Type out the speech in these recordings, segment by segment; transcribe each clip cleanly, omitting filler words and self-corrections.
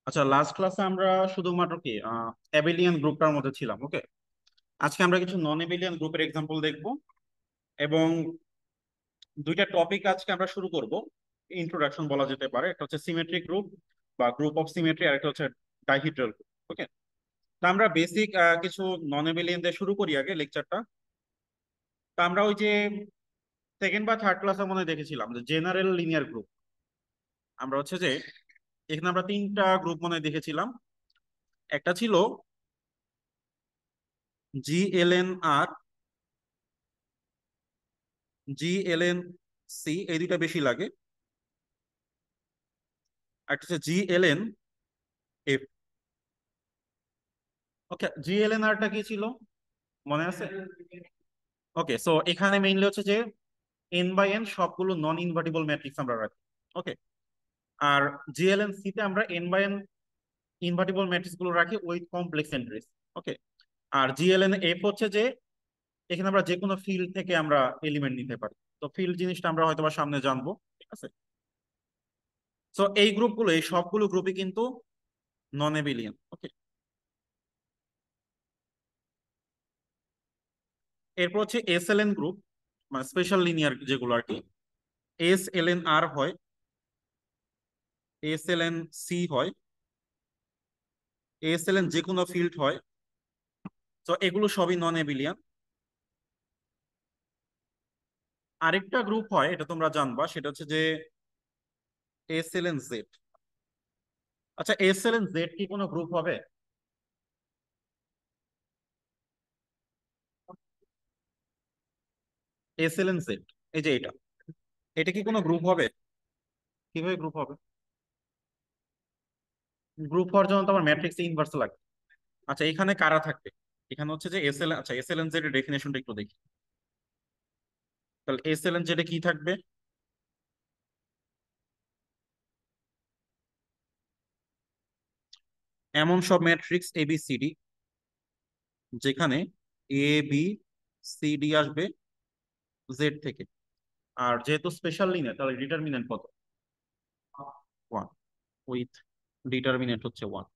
আচ্ছা, লাস্ট ক্লাসে আমরা শুধুমাত্র কি অ্যাবেলিয়ান গ্রুপটার মধ্যে ছিলাম। ওকে, আজকে আমরা কিছু নন অ্যাবেলিয়ান গ্রুপের এক্সাম্পল দেখব এবং দুইটা টপিক আজকে আমরা শুরু করব। ইন্ট্রোডাকশন বলা যেতে পারে, একটা হচ্ছে সিমেট্রিক গ্রুপ বা গ্রুপ অফ সিমেট্রি, আর একটা হচ্ছে ডাইহিড্রাল গ্রুপ। ওকে, তা আমরা বেসিক কিছু নন অ্যাবেলিয়ান দিয়ে শুরু করি আগে লেকচারটা। তা আমরা ওই যে সেকেন্ড বা থার্ড ক্লাসে মনে হয় দেখেছিলাম যে জেনারেল লিনিয়ার গ্রুপ। আমরা হচ্ছে যে এখানে আমরা তিনটা গ্রুপ মনে হয় দেখেছিলাম। একটা ছিল GLN R, GLN C, এই দুইটা বেশি লাগে। আর একটা হচ্ছে GLN F। ওকে, GLN R টা কি ছিল মনে আছে? ওকে, সো এখানে মেইনলি হচ্ছে যে n/n সবগুলো নন ইনভার্টিবল ম্যাট্রিক্স আমরা রাখি। ওকে, আর GLN C তে আমরা n/n ইনভার্টিবল ম্যাট্রিক্স গুলো রাখি উইথ কমপ্লেক্স এন্ট্রিজ। ওকে, আর GLN F হচ্ছে যে এখানে আমরা যে কোনো ফিল্ড থেকে আমরা এলিমেন্ট নিতে পারি। তো ফিল্ড জিনিসটা আমরা হয়তো বা সামনে জানবো। ঠিক আছে, সো এই গ্রুপগুলো, এই সবগুলো গ্রুপই কিন্তু নন এবিলিয়ান। ওকে, এরপর হচ্ছে SLN গ্রুপ, মানে স্পেশাল লিনিয়ার যেগুলো আর কি। SLN R হয়, SLN C হয়, SLN যে কোনো ফিল্ড হয়। তো এগুলো সবই নন এবিলিয়ান। আরেকটা গ্রুপ হয়, এটা তোমরা জানবা, সেটা হচ্ছে যে SLN Z। আচ্ছা, SLN Z কি কোনো গ্রুপ হবে? SLN Z, এই যে এটা, এটা কি কোনো গ্রুপ হবে? কিভাবে গ্রুপ হবে? গ্রুপ হওয়ার জন্য তো আমার ম্যাট্রিক্স ইনভার্স লাগবে। আচ্ছা, এখানে কারা থাকবে? এখানে হচ্ছে যে আচ্ছা, SLN Z এর ডেফিনেশনটা একটু দেখি। তাহলে SLN Z এ কি থাকবে? এমন সব ম্যাট্রিক্স ABCD যেখানে ABCD আসবে জেড থেকে। আর যেহেতু স্পেশাল লিনিয়ার, তাহলে ডিটারমিনেন্ট কত? 1, উইথ ডিটারমিনেন্ট হচ্ছে 1।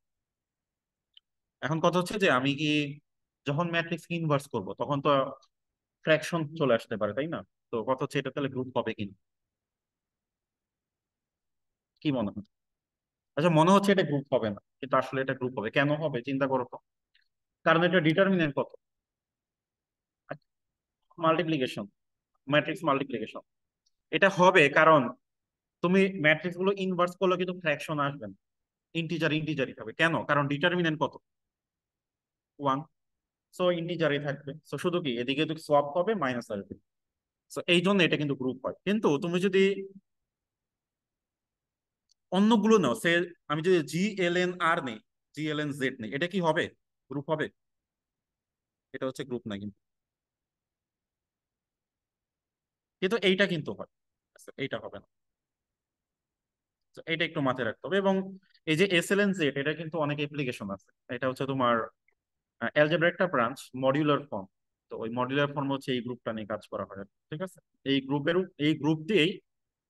এখন কথা হচ্ছে যে আমি কি যখন ম্যাট্রিক্স ইনভার্স করব তখন তো ফ্র্যাকশন চলে আসতে পারে, তাই না? তো কথা হচ্ছে এটা তাহলে গ্রুপ হবে কিনা, কি মনে হয়? আচ্ছা, মনে হচ্ছে এটা গ্রুপ হবে না, কিন্তু আসলে এটা গ্রুপ হবে। কেন হবে চিন্তা করো তো। কারণ এটা ডিটারমিনেন্ট কত? Multiplication, matrix multiplication. এটা হবে কারণ তুমি ম্যাট্রিক্স গুলো ইনভার্স করলে কিন্তু ফ্র্যাকশন আসবে না, ইন্টিজারই থাকবে। কেন? কারণ ডিটারমিনেন্ট কত? 1। সো ইন্টিজারই থাকবে। সো শুধু কি এদিকে যদি সোয়াপ হবে, মাইনাস আসবে। সো এই জন্য এটা কিন্তু গ্রুপ হয়। কিন্তু তুমি যদি অন্যগুলো নাও, সে আমি যদি GLN R নেই, GLN Z নেই, এটা কি হবে? গ্রুপ হবে? এটা হচ্ছে গ্রুপ না কিন্তু। কিন্তু এইটা কিন্তু হয়, আচ্ছা, এইটা হবে না। তো এটা একটু মাথায় রাখতে হবে। এবং এই যে SLN Z, এটা কিন্তু অনেক অ্যাপ্লিকেশন আছে। এটা হচ্ছে তোমার অ্যালজেব্রা একটা ব্রাঞ্চ, মডিউলার ফর্ম। তো ওই মডিউলার ফর্ম হচ্ছে এই গ্রুপটা নিয়ে কাজ করা হয়। ঠিক আছে, এই গ্রুপ দিয়েই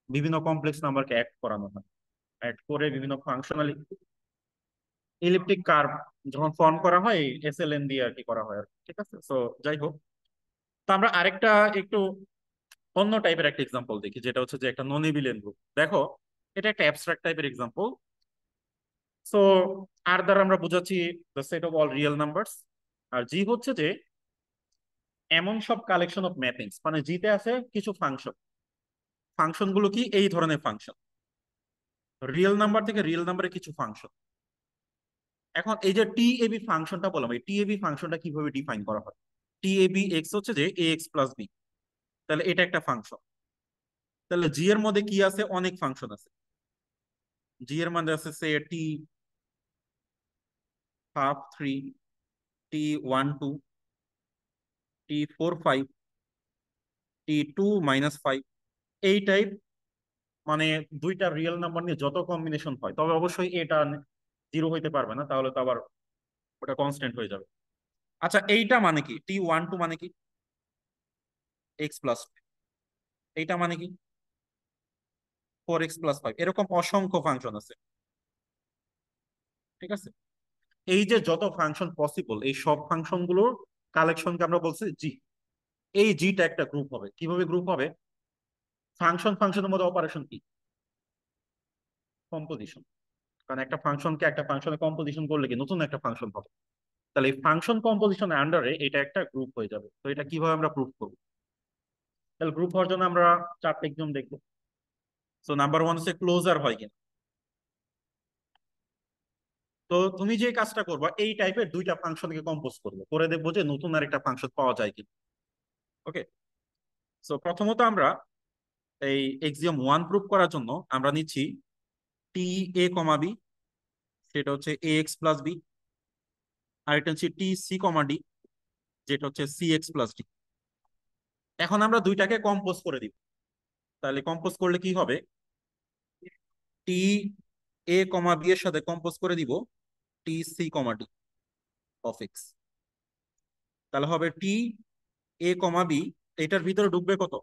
বিভিন্ন কমপ্লেক্স নাম্বারকে অ্যাড করানো হয়। অ্যাড করে বিভিন্ন ফাংশনালি ইলিপ্টিক কার্ভ যখন ফর্ম করা হয় SLN দিয়ে আর কি করা হয় আর কি। ঠিক আছে, সো যাই হোক, তো আমরা আরেকটা একটু অন্য টাইপের একটা এক্সাম্পল দেখি, যেটা হচ্ছে যে একটা নন এবিলিয়ান গ্রুপ। দেখো, এটা একটা অ্যাবস্ট্রাক্ট টাইপের এক্সাম্পল। সো আর দ্বারা আমরা বোঝাচ্ছি the set of all real numbers. আর জি হচ্ছে যে এমন সব কালেকশন অফ ম্যাপিংস, মানে জিতে আছে কিছু ফাংশন। ফাংশন গুলো কি এই ধরনের ফাংশন, রিয়েল নাম্বার থেকে রিয়েল নাম্বারে কিছু ফাংশন। এখন এই যে TAB ফাংশনটা বললাম, এই TAB ফাংশনটা কিভাবে ডিফাইন করা হয়? TAB হচ্ছে যে AX+B, তাহলে এটা একটা ফাংশন। তাহলে জি এর মধ্যে কি আছে? অনেক ফাংশন আছে। জি এর মধ্যে আছে সে T½ 3, T12, T45, T2−5, এই টাইপ। মানে দুইটা রিয়েল নাম্বার নিয়ে যত কম্বিনেশন হয়, তবে অবশ্যই এটা জিরো হইতে পারবে না, তাহলে তো আবার ওটা কনস্ট্যান্ট হয়ে যাবে। আচ্ছা, এইটা মানে কি? T12 মানে কি? X+, এইটা মানে কি? 4x+5। এরকম অসংখ্য ফাংশন আছে। ঠিক আছে? এই যে যত ফাংশন পসিবল, এই সব ফাংশন গুলোর কালেকশনকে আমরা বলছি জি। এই জিটা একটা গ্রুপ হবে। কিভাবে গ্রুপ হবে? ফাংশনের মধ্যে অপারেশন কি? কম্পোজিশন। কারণ একটা ফাংশনকে একটা ফাংশনে কম্পোজিশন করলে কি নতুন একটা ফাংশন হবে। তাহলে এই ফাংশন কম্পোজিশনের আন্ডারে এটা একটা গ্রুপ হয়ে যাবে। তো এটা কিভাবে আমরা প্রুভ করবো? তাহলে গ্রুপ হওয়ার জন্য আমরা চারটে এক্সাম দেখবো। তো নাম্বার ওয়ান হচ্ছে ক্লোজার হয় কিনা। তো তুমি যে কাজটা করবা, এই টাইপের দুইটা ফাংশনকে কম্পোজ করবে, করে দেখবো যে নতুন আর একটা ফাংশন পাওয়া যায় কিনা। ওকে। সো প্রথমত আমরা এই এক্সিওম ওয়ান প্রুভ করার জন্য আমরা নিচ্ছি টি এ কমা বি, সেটা হচ্ছে এ এক্স প্লাস বি। আর এটা হচ্ছে টি সি কমা ডি, যেটা হচ্ছে সি এক্স প্লাস ডি। এখন আমরা দুইটাকে কম্পোজ করে দিব। তাহলে কম্পোজ করলে কি হবে? টি এ কমা বি এর সাথে কম্পোজ করে দিব T C comma D of X. তাহলে হবে টি এ কমা বি, এটার ভিতরে ঢুকবে কত?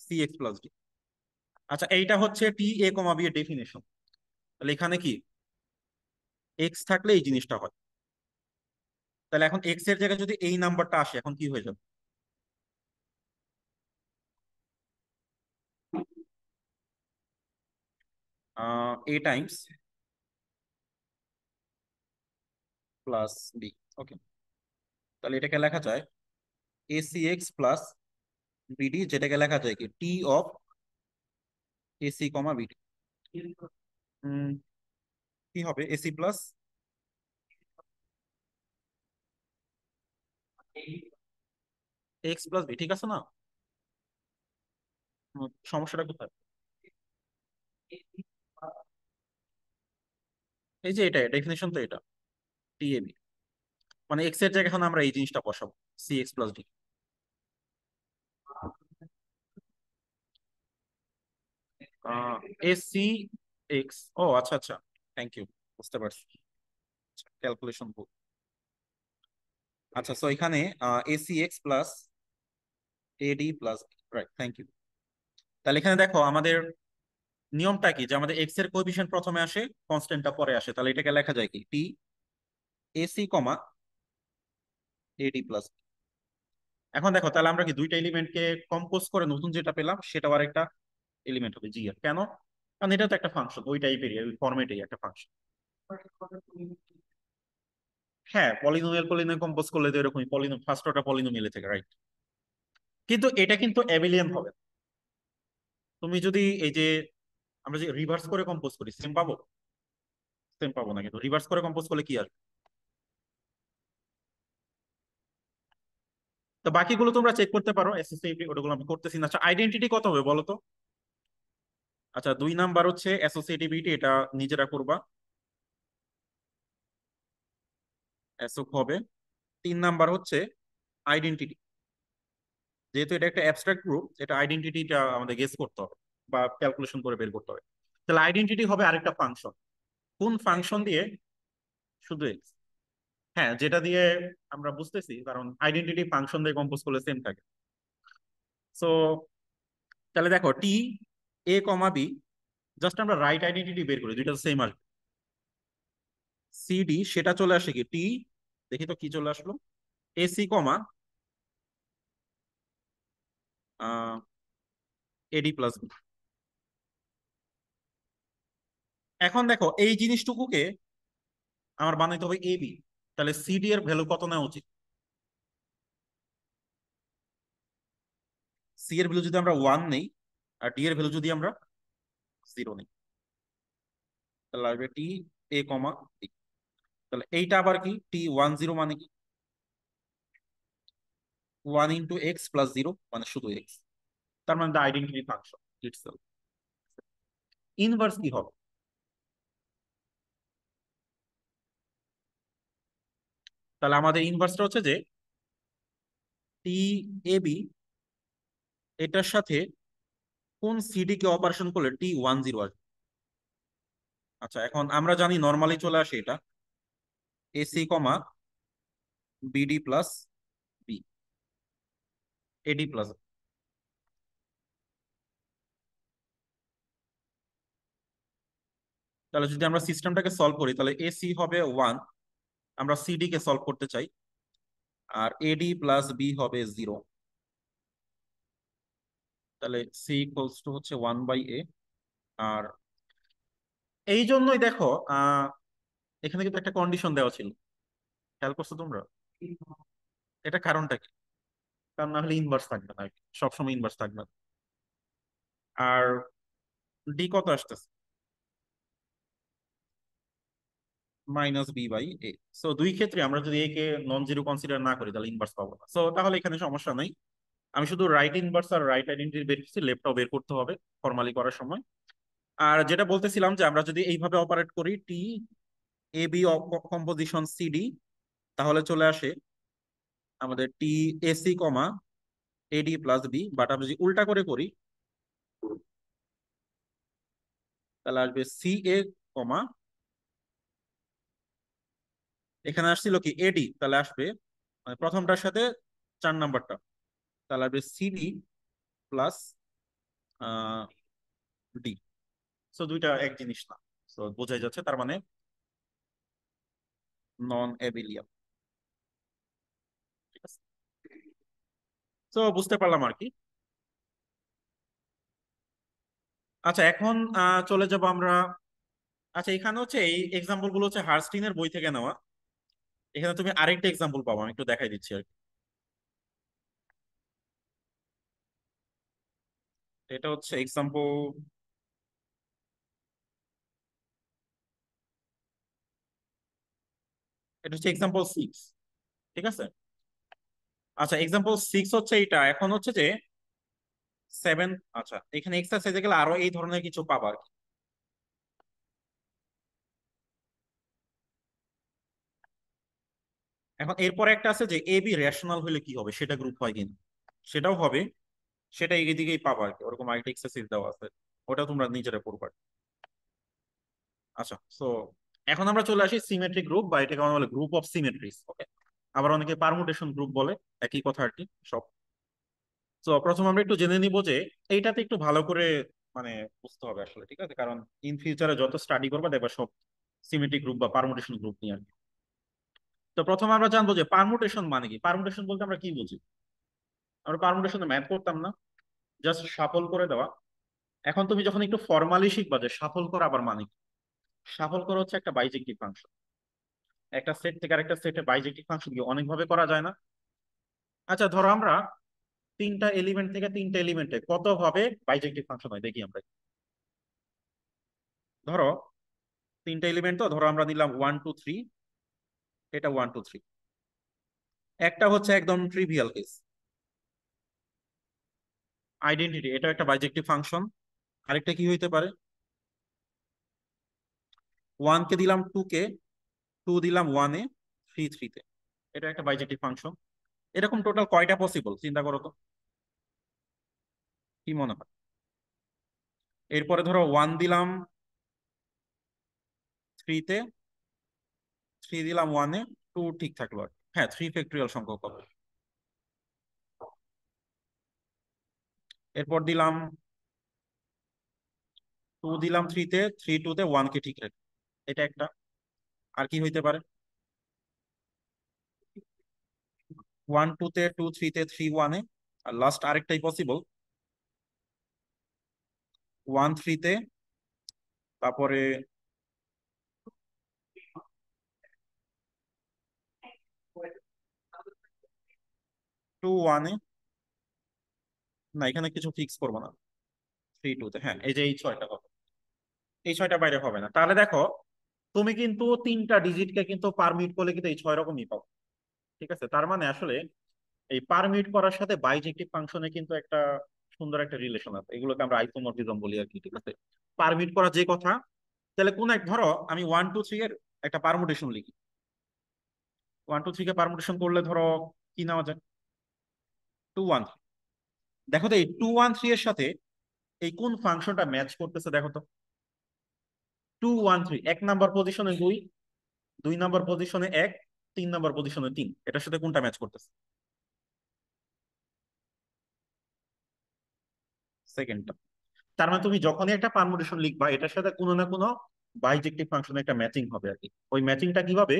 C X plus D. আচ্ছা, এইটা হচ্ছে টি এ কমা বি এর ডেফিনেশন। তাহলে এখানে কি এক্স থাকলে এই জিনিসটা হয়। তাহলে এখন এক্স এর জায়গায় যদি এই নাম্বারটা আসে, এখন কি হয়ে যাবে? A times plus B. Okay. তাহলে এটাকে লেখা যায় A C X plus BD, যেটাকে লেখা যায় কি T of A C comma BD. কি হবে? AC plus X plus B, ঠিক আছে না? সমস্যাটা কোথায়? এই যে এটা ডেফিনেশন তো এটা টি এ বি, মানে এক্স এর জায়গায় এখন আমরা এই জিনিসটা বসাবো, C X plus D. A C X, ও আচ্ছা আচ্ছা, থ্যাংক ইউ, বুঝতে পারছি। ক্যালকুলেশন ভুল। আচ্ছা, সো এখানে A C X plus AD plus, right, thank you. তাহলে এখানে দেখো আমাদের নিয়মটা কি, যে আমাদের এক্স এর কোএফিসিয়েন্ট প্রথমে আসে, কনস্ট্যান্টটা পরে আসে। তাহলে এটাকে লেখা যায় কি টি এসি কমা এডি প্লাস। এখন দেখো, তাহলে আমরা কি দুইটা এলিমেন্টকে কম্পোজ করে নতুন যেটা পেলাম সেটাও আরেকটা এলিমেন্ট হবে জি এর। কেন? কারণ এটা তো একটা ফাংশন, ওই টাইপেরই, ওই ফরম্যাটেই একটা ফাংশন। হ্যাঁ, পলিনোমিয়াল পলিনোমিয়াল কম্পোজ করলে তো এরকমই, ফার্স্ট অর্ডার পলিনোমিয়াল থেকে, রাইট। কিন্তু এটা কিন্তু অ্যাবিলিয়ান হবে না। তুমি যদি এই যে আমরা যে রিভার্স করে কম্পোজ করি, সেম পাবো? সেম পাবো না, কিন্তু রিভার্স করে কম্পোজ করলে কি আসবে? তো বাকিগুলো তোমরা চেক করতে পারো, এসএসসি ওটাগুলো আমি করতেছি না। আচ্ছা, আইডেন্টিটি কত হবে বলো তো? আচ্ছা, 2 নাম্বার হচ্ছে অ্যাসোসিয়েটিভিটি, এটা নিজেরা করবা, অ্যাসোক হবে। 3 নাম্বার হচ্ছে আইডেন্টিটি। যেহেতু এটা একটা অ্যাবস্ট্রাক্ট গ্রুপ, এটা আইডেন্টিটিটা আমাদের গেস করতে হবে বা ক্যালকুলেশন করে বের করতে হবে। তাহলে আইডেন্টিটি হবে আরেকটা ফাংশন। কোন ফাংশন দিয়ে? শুধু এক্স। হ্যাঁ, যেটা দিয়ে আমরা বুঝতেছি, কারণ আইডেন্টিটি ফাংশন দিয়ে কম্পোজ করলে সেম থাকে। সো তাহলে দেখো টি এ কমা বি, জাস্ট আমরা রাইট আইডেন্টিটি বের করি, দুইটা সেম আসবে। সিডি সেটা চলে আসে কি টি, দেখি তো কি চলে আসলো, AC comma AD plus B. এখন দেখো এই জিনিসটুকুকে আমার বানাইতে হবে এবি। তাহলে সিডি এর ভ্যালু কত নেওয়া উচিত? সি এর ভ্যালু যদি আমরা 1 নেই, আর ডি এর ভ্যালু যদি আমরা 0 নেই, তাহলে আসবে টি এ কমা বি। তাহলে এইটা আবার কি টি 10 মানে কি 1 × x+0, মানে শুধু এক্স। তার মানে the identity function itself. Inverse কি হবে? তাহলে আমাদের ইনভার্সটা হচ্ছে যে টি এ বি, এটার সাথে কোন সিডি কে অপারেশন করলে টি 10 আসবে। আচ্ছা, এখন আমরা জানি নর্মালি চলে আসে এটা AC comma BD plus B, AD plus. তাহলে যদি আমরা সিস্টেমটাকে সলভ করি তাহলে এসি হবে 1, আমরা সিডি কে সলভ করতে চাই, আর এডি প্লাস বি হবে 0। তাহলে সি ইকুয়ালস টু হচ্ছে 1/a। আর এই জন্যই দেখো এখানে কিন্তু একটা কন্ডিশন দেওয়া ছিল, খেয়াল করছো তোমরা? এটা কারণটা কি? কারণ না হলে ইনভার্স থাকবে না, সবসময় ইনভার্স থাকবে না। আর ডি কত আসতেছে? -b/a। সো দুই ক্ষেত্রে আমরা যদি এ কে নন জিরো কনসিডার না করি তাহলে ইনভার্স পাবো না। সো তাহলে এখানে সমস্যা নাই, আমি শুধু রাইট ইনভার্স আর রাইট আইডেন্টিটি বের করছি, লেফটটাও বের করতে হবে ফর্মালি করার সময়। আর যেটা বলতেছিলাম যে আমরা যদি এইভাবে অপারেট করি T A B composition CD, তাহলে চলে আসে আমাদের T AC comma AD plus B. But আমরা যদি উল্টা করে করি তাহলে আসবে সি এ কমা, এখানে আসছিল কি এডি, তাহলে আসবে মানে প্রথমটার সাথে 4 নাম্বারটা, তাহলে আসবে সিডি প্লাস ডি। সো দুইটা এক জিনিস না। সো বোঝাই যাচ্ছে তার মানে নন অ্যাবেলিয়ান। ঠিক আছে, তো বুঝতে পারলাম আর কি। আচ্ছা এখন চলে যাব আমরা। আচ্ছা এখানে হচ্ছে এই এক্সাম্পল গুলো হচ্ছে হার্স্টিনের বই থেকে নেওয়া। এখানে তুমি আরেকটা এক্সাম্পল পাবো, আমি একটু দেখাই দিচ্ছি আর কি। এটা হচ্ছে এক্সাম্পল, এটা হচ্ছে এক্সাম্পল 6। ঠিক আছে, আচ্ছা এক্সাম্পল 6 হচ্ছে এটা। এখন হচ্ছে যে 7, আচ্ছা এখানে এক্সারসাইজে গেলে আরো এই ধরনের কিছু পাবা আর কি। এখন এরপরে একটা আছে যে এ বি রেশনাল হলে কি হবে, সেটা গ্রুপ হয় কিনা, সেটাও হবে। সেটা এই দিকেই পাবা আর কি, ওরকম আরেকটা এক্সারসাইজ দেওয়া আছে, ওটা তোমরা নিজেরা পড়বা। আচ্ছা সো এখন আমরা চলে আসি সিমেট্রিক গ্রুপ, বা এটাকে আমরা বলে গ্রুপ অফ সিমেট্রিজ। ওকে, আবার অনেকে পারমুটেশন গ্রুপ বলে, একই কথা আর কি সব। তো প্রথম আমরা একটু জেনে নিব যে এইটাতে একটু ভালো করে মানে বুঝতে হবে আসলে। ঠিক আছে, কারণ ইন ফিউচারে যত স্টাডি করবা দেখবা সব সিমেট্রিক গ্রুপ বা পারমুটেশন গ্রুপ নিয়ে আর কি। তো প্রথমে আমরা জানবো যে পারমুটেশন মানে কি। পারমুটেশন বলতে আমরা কি বুঝি? আমরা পারমুটেশনে ম্যাথ করতাম না, জাস্ট শাফল করে দেওয়া। এখন তুমি যখন একটু ফর্মালি শিখবা যে শাফল করা আবার মানে কি। শাফল করা হচ্ছে একটা বাইজেক্টিভ ফাংশন, একটা সেট থেকে আরেকটা সেটে বাইজেক্টিভ ফাংশন কি অনেক ভাবে করা যায় না? আচ্ছা ধরো আমরা তিনটা এলিমেন্ট থেকে তিনটা এলিমেন্টে কত ভাবে বাইজেক্টিভ ফাংশন হয় দেখি আমরা। ধরো তিনটা এলিমেন্ট, তো ধরো আমরা নিলাম 1 2 3, এটা 1 2 3। একটা হচ্ছে একদম ট্রিভিয়াল কেস, আইডেন্টিটি, এটা একটা বাইজেক্টিভ ফাংশন। আরেকটা কি হইতে পারে, 1 কে দিলাম 2 কে, 2 দিলাম 1 এ, 3 3 তে, এটা একটা বাইজেক্টিভ ফাংশন। এরকম টোটাল কয়টা পসিবল চিন্তা করো তো, কি মনে হয়? এরপরে ধরো 1 দিলাম 3 তে, 3 দিলাম 1 এ, 2 ঠিক থাকলো আর কি। হ্যাঁ 3 ফ্যাক্টরিয়াল সংখ্যক হবে। এরপর দিলাম 2 দিলাম 3 তে, 3 2 তে, 1 কে ঠিক রাখি, এটা একটা। আর কি হইতে পারে, 1 2 তে, 2 3 তে, 3 1 এ। আর লাস্ট আরেকটাই পসিবল, 1 3 তে, তারপরে 2 1 এ। না এখানে কিছু ফিক্স করবো না, 3 2 তে। হ্যাঁ এই যে এই ছয়টা হবে, এই ছয়টা বাইরে হবে না। তাহলে দেখো তুমি কিন্তু তিনটা ডিজিটকে কিন্তু পার মিনিট করলে কিন্তু এই 6 রকমই পাও। ঠিক আছে, তার মানে আসলে এই পার মিনিট করার সাথে বাইজেক্টিভ ফাংশনে কিন্তু একটা সুন্দর একটা রিলেশন আছে, এগুলোকে আমরা আইসোমরফিজম বলি আর কি। ঠিক আছে, পার মিনিট করা যে কথা, তাহলে কোন এক ধরো আমি 1 2 3 এর একটা পারমুটেশন লিখি। 1 2 3 কে পারমুটেশন করলে ধরো কি নেওয়া যায়, 2 1 3। দেখো তো এই 2 1 3 এর সাথে এই কোন ফাংশনটা ম্যাচ করতেছে দেখো তো। 2 1 3 এক নাম্বার পজিশনে 2, 2 নাম্বার পজিশনে 1, 3 নাম্বার পজিশনে 3, এটার সাথে কোনটা ম্যাচ করতেছে? সেকেন্ডটা। তার মানে তুমি যখনই একটা পারমুটেশন লিখবা এটার সাথে কোনো না কোনো বাইজেক্টিভ ফাংশনের একটা ম্যাচিং হবে আর কি। ওই ম্যাচিংটা কিভাবে,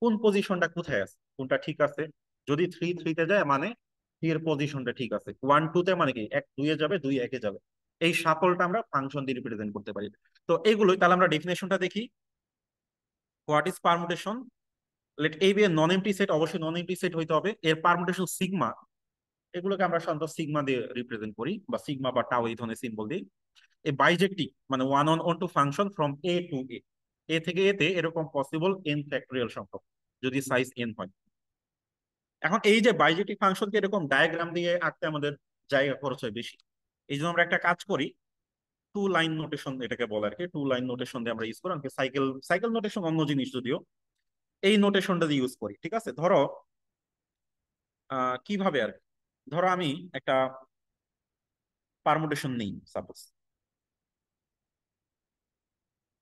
কোন পজিশনটা কোথায় আছে, কোনটা ঠিক আছে। যদি 3 3-তে যায় মানে 3 এর পজিশনটা ঠিক আছে, 1 2-তে মানে কি 1 2-এ যাবে, 2 1-এ যাবে। এই সাফল্যটা আমরা ফাংশন দিয়ে রিপ্রেজেন্ট করতে পারি। তো এগুলোই, তাহলে আমরা ডেফিনেশনটা দেখি। What is permutation? Let A be a non empty set, অবশ্যই নন এমটি সেট হইতে হবে। এর পারমুটেশন সিগমা, এগুলোকে আমরা সাধারণত সিগমা দিয়ে রিপ্রেজেন্ট করি, বা সিগমা বা টাও এই ধরনের সিম্বল দিই। এ বাইজেক্টিভ মানে one on on to function from A to A, A থেকে এতে এরকম পসিবল এন ফ্যাক্টোরিয়াল সংখ্যক, যদি সাইজ এন হয়। এখন এই যে বাইজেক্টিভ ফাংশনকে এরকম ডায়াগ্রাম দিয়ে আঁকতে আমাদের জায়গা খরচ হয় বেশি। এই জন্য আমরা একটা কাজ করি, টু লাইন নোটেশন এটাকে বলে আর কি। টু লাইন নোটেশন দিয়ে আমরা ইউজ করি, আমাকে সাইকেল সাইকেল নোটেশন অন্য জিনিস যদিও, এই নোটেশনটা দিয়ে ইউজ করি। ঠিক আছে, ধরো কিভাবে আর কি? ধরো আমি একটা পারমুটেশন নেই, সাপোজ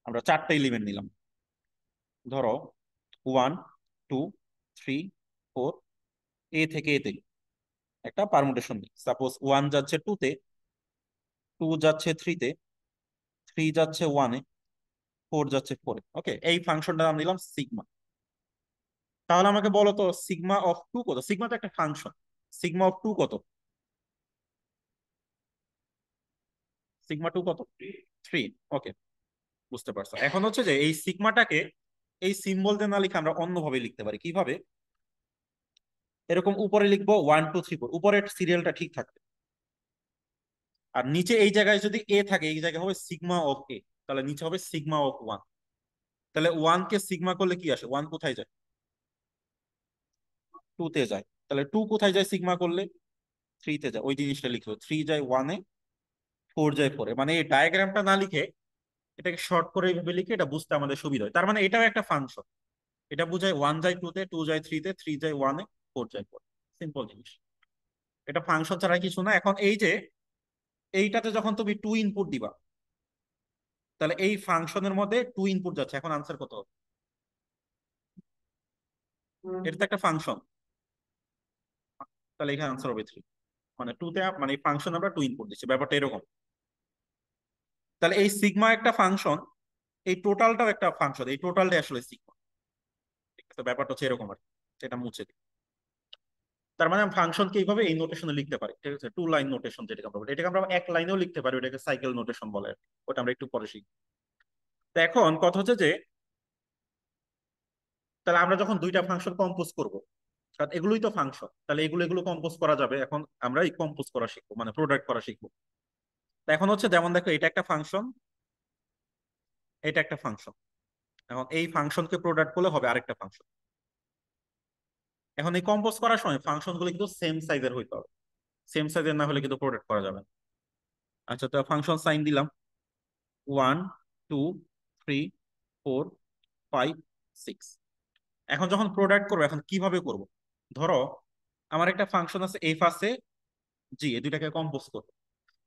আমরা 4টা এলিমেন্ট নিলাম। ধরো 1 2 3 4, এ থেকে এতে একটা পারমুটেশন নিই। সাপোজ 1 যাচ্ছে 2-তে, 2 যাচ্ছে 3-তে, 3 যাচ্ছে 1-এ, 4 যাচ্ছে 4-এ। ওকে, এই ফাংশনটার নাম দিলাম সিগমা। তাহলে আমাকে বলো তো সিগমা অফ টু কত? সিগমা তো একটা ফাংশন, সিগমা অফ টু কত? সিগমা টু কত? 3। ওকে, বুঝতে পারছো। এখন হচ্ছে যে এই সিগমাটাকে এই সিম্বল দিয়ে না লিখে আমরা অন্যভাবে লিখতে পারি। কিভাবে? এরকম উপরে লিখবো 1 2 3 4, উপরের সিরিয়ালটা ঠিক থাকবে। আর নিচে এই জায়গায় যদি এ থাকে, এই জায়গায় হবে সিগমা অফ এ, তাহলে নিচে হবে সিগমা অফ 1। তাহলে 1 কে সিগমা করলে কি আসে? 1 কোথায় যায়? 2-তে যায়। তাহলে 2 কোথায় যায় সিগমা করলে? 3-তে যায়। ওই জিনিসটা লিখলো, 3 যায় 1-এ, 4 যায় 4-এ। মানে এই ডায়াগ্রামটা না লিখে এটাকে শর্ট করে এইভাবে লিখে এটা বুঝতে আমাদের সুবিধা হয়। তার মানে এটাও একটা ফাংশন। এটা বুঝায় 1 যায় 2-তে, 2 যায় 3-তে, 3 যায় 1-এ, 4 যায় 4। সিম্পল জিনিস, এটা ফাংশন ছাড়া কিছু না। এখন এই যে এইটাতে যখন তুমি টু ইনপুট দিবা, তাহলে এই ফাংশনের মধ্যে টু ইনপুট যাচ্ছে। এখন আনসার কত হবে? এটা তো একটা ফাংশন, তাহলে এখানে আনসার হবে 3। মানে 2-তে মানে এই ফাংশন আমরা টু ইনপুট দিচ্ছি, ব্যাপারটা এরকম। তাহলে এই সিগমা একটা ফাংশন, এই টোটালটাও একটা ফাংশন, এই টোটালটাই আসলে সিগমা। ঠিক আছে, ব্যাপারটা হচ্ছে এরকম আর কি। এটা মুছে দিই। তার মানে আমি ফাংশনকে এইভাবে এই নোটেশনে লিখতে পারি। ঠিক আছে, টু লাইন নোটেশন যেটাকে আমরা বলি, এটাকে আমরা এক লাইনেও লিখতে পারি, ওটাকে সাইকেল নোটেশন বলে আর কি। ওটা আমরা একটু পরে শিখব। তো এখন কথা হচ্ছে যে, তাহলে আমরা যখন দুইটা ফাংশন কম্পোজ করব, কারণ এগুলোই তো ফাংশন, তাহলে এগুলো এগুলো কম্পোজ করা যাবে। এখন আমরা এই কম্পোজ করা শিখবো, মানে প্রোডাক্ট করা শিখবো। তো এখন হচ্ছে যেমন দেখো, এটা একটা ফাংশন, এটা একটা ফাংশন। এখন এই ফাংশনকে প্রোডাক্ট করলে হবে আরেকটা ফাংশন। এখন এই কম্পোজ করার সময় ফাংশন গুলো কিন্তু সেম সাইজের হইতে হবে, সেম সাইজের না হলে কিন্তু প্রোডাক্ট করা যাবে না। আচ্ছা, তো ফাংশন সাইন দিলাম, 1 2 3 4 5 6। এখন যখন প্রোডাক্ট করবো, এখন কিভাবে করব? ধরো আমার একটা ফাংশন আছে, এফ আছে, জি, এই দুইটাকে কম্পোজ করবো।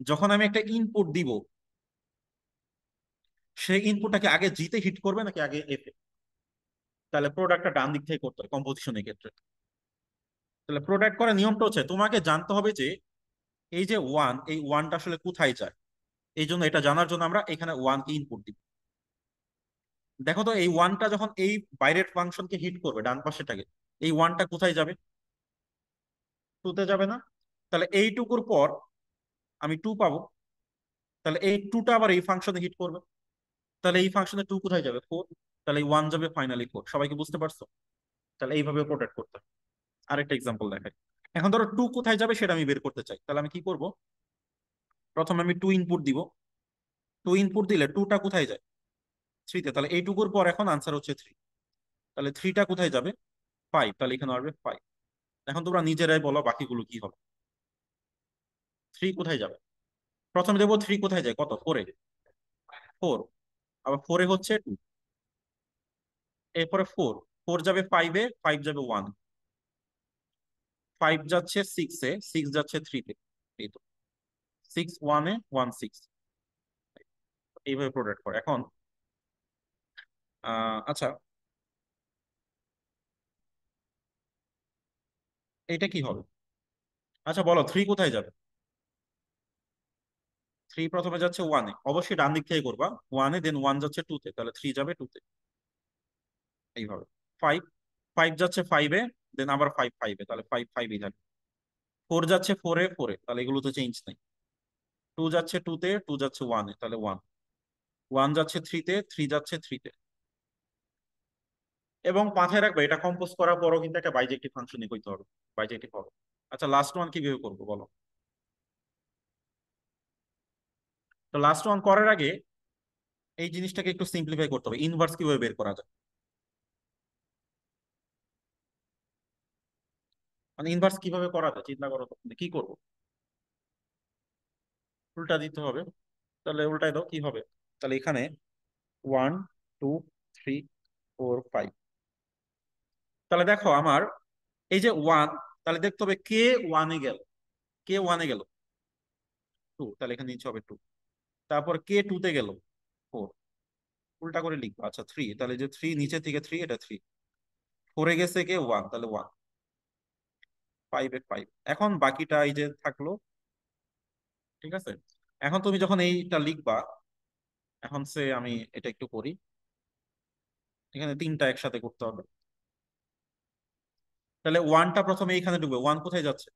যখন আমি একটা ইনপুট দিব, সেই ইনপুটটাকে আগে জিতে হিট করবে নাকি আগে এফ এ? তাহলে প্রোডাক্টটা ডান দিক থেকে করতে হবে কম্পোজিশনের ক্ষেত্রে। তাহলে প্রোডাক্ট করার নিয়মটা হচ্ছে তোমাকে জানতে হবে যে এই যে ওয়ান, এই ওয়ানটা আসলে কোথায় যায়। এই জন্য এটা জানার জন্য আমরা এখানে ওয়ান কে ইনপুট দিব। দেখো তো এই ওয়ানটা যখন এই বাইরের ফাংশনকে হিট করবে ডান পাশেটাকে, এই ওয়ানটা কোথায় যাবে? টুতে যাবে না? তাহলে এইটুকুর পর আমি টু পাবো। তাহলে এই টুটা আবার এই ফাংশনে হিট করবে, তাহলে এই ফাংশনে টু কোথায় যাবে? 4। তাহলে এই ওয়ান যাবে ফাইনালি 4। সবাইকে বুঝতে পারছো? তাহলে এইভাবে প্রোটেক্ট করতে হবে। আরেকটা এক্সাম্পল দেখাই। এখন ধরো টু কোথায় যাবে সেটা আমি বের করতে চাই, তাহলে আমি কি করব? প্রথমে আমি টু ইনপুট দিব। টু ইনপুট দিলে টুটা কোথায় যায়? 3-তে। তাহলে এইটুকুর পর এখন আনসার হচ্ছে 3। তাহলে থ্রিটা কোথায় যাবে? 5। তাহলে এখানে আসবে 5। এখন তোমরা নিজেরাই বলো বাকিগুলো কি হবে। থ্রি কোথায় যাবে? প্রথমে দেবো থ্রি কোথায় যায়, কত? 4-এ। 4, আবার 4-এ হচ্ছে 2, এরপরে 4, 4 যাবে 5-এ, 5 যাবে 1, 5 যাচ্ছে 6-এ, 6 যাচ্ছে 3-তে। এই তো 6 1-এ 1 6, এইভাবে প্রোডাক্ট করে। এখন আচ্ছা, এটা কি হবে? আচ্ছা বলো, থ্রি কোথায় যাবে? থ্রি প্রথমে যাচ্ছে ওয়ানে, অবশ্যই ডান দিক থেকে করবা। ওয়ানে, দেন ওয়ান যাচ্ছে টুতে, তাহলে থ্রি যাবে টুতে, এইভাবে। ফাইভ, ফাইভ যাচ্ছে ফাইভে, দেন আবার ফাইভ ফাইভে, তাহলে ফাইভ ফাইভই থাকবে। ফোর যাচ্ছে ফোরে ফোরে, তাহলে এগুলো তো চেঞ্জ নেই। টু যাচ্ছে টুতে, টু যাচ্ছে ওয়ানে, তাহলে ওয়ান। ওয়ান যাচ্ছে থ্রিতে, থ্রি যাচ্ছে থ্রিতে। এবং মাথায় রাখবে এটা কম্পোজ করার পরও কিন্তু একটা বাইজেক্টিভ ফাংশনই হইতে হবে, বাইজেক্টিভ হবে। আচ্ছা, লাস্ট ওয়ান কিভাবে করবো বলো? তো লাস্ট ওয়ান করার আগে এই জিনিসটাকে একটু সিম্পলিফাই করতে হবে, ইনভার্স কিভাবে বের করা যায়। মানে ইনভার্স কিভাবে করা যায় চিন্তা করো তো, কি করবো? উল্টা দিতে হবে। তাহলে উল্টাই দাও, কি হবে? তাহলে এখানে one, two, three, four, five. তাহলে দেখো আমার এই যে ওয়ান, তাহলে দেখতে হবে কে ওয়ানে গেল, কে ওয়ানে গেল টু, তাহলে এখানে নিচে হবে টু। তারপর কে টুতে গেল ফোর, উল্টা করে লিখবো। আচ্ছা থ্রি, তাহলে যে থ্রি নিচে থেকে থ্রি, এটা থ্রি। ফোরে গেছে কে ওয়ান, তাহলে ওয়ান। ফাইভে ফাইভ। এখন বাকিটা এই যে থাকলো, ঠিক আছে। এখন তুমি যখন এইটা লিখবা, এখন সে আমি এটা একটু করি, এখানে তিনটা একসাথে করতে হবে। তাহলে ওয়ানটা প্রথমে এইখানে ঢুকবে, ওয়ান কোথায় যাচ্ছে?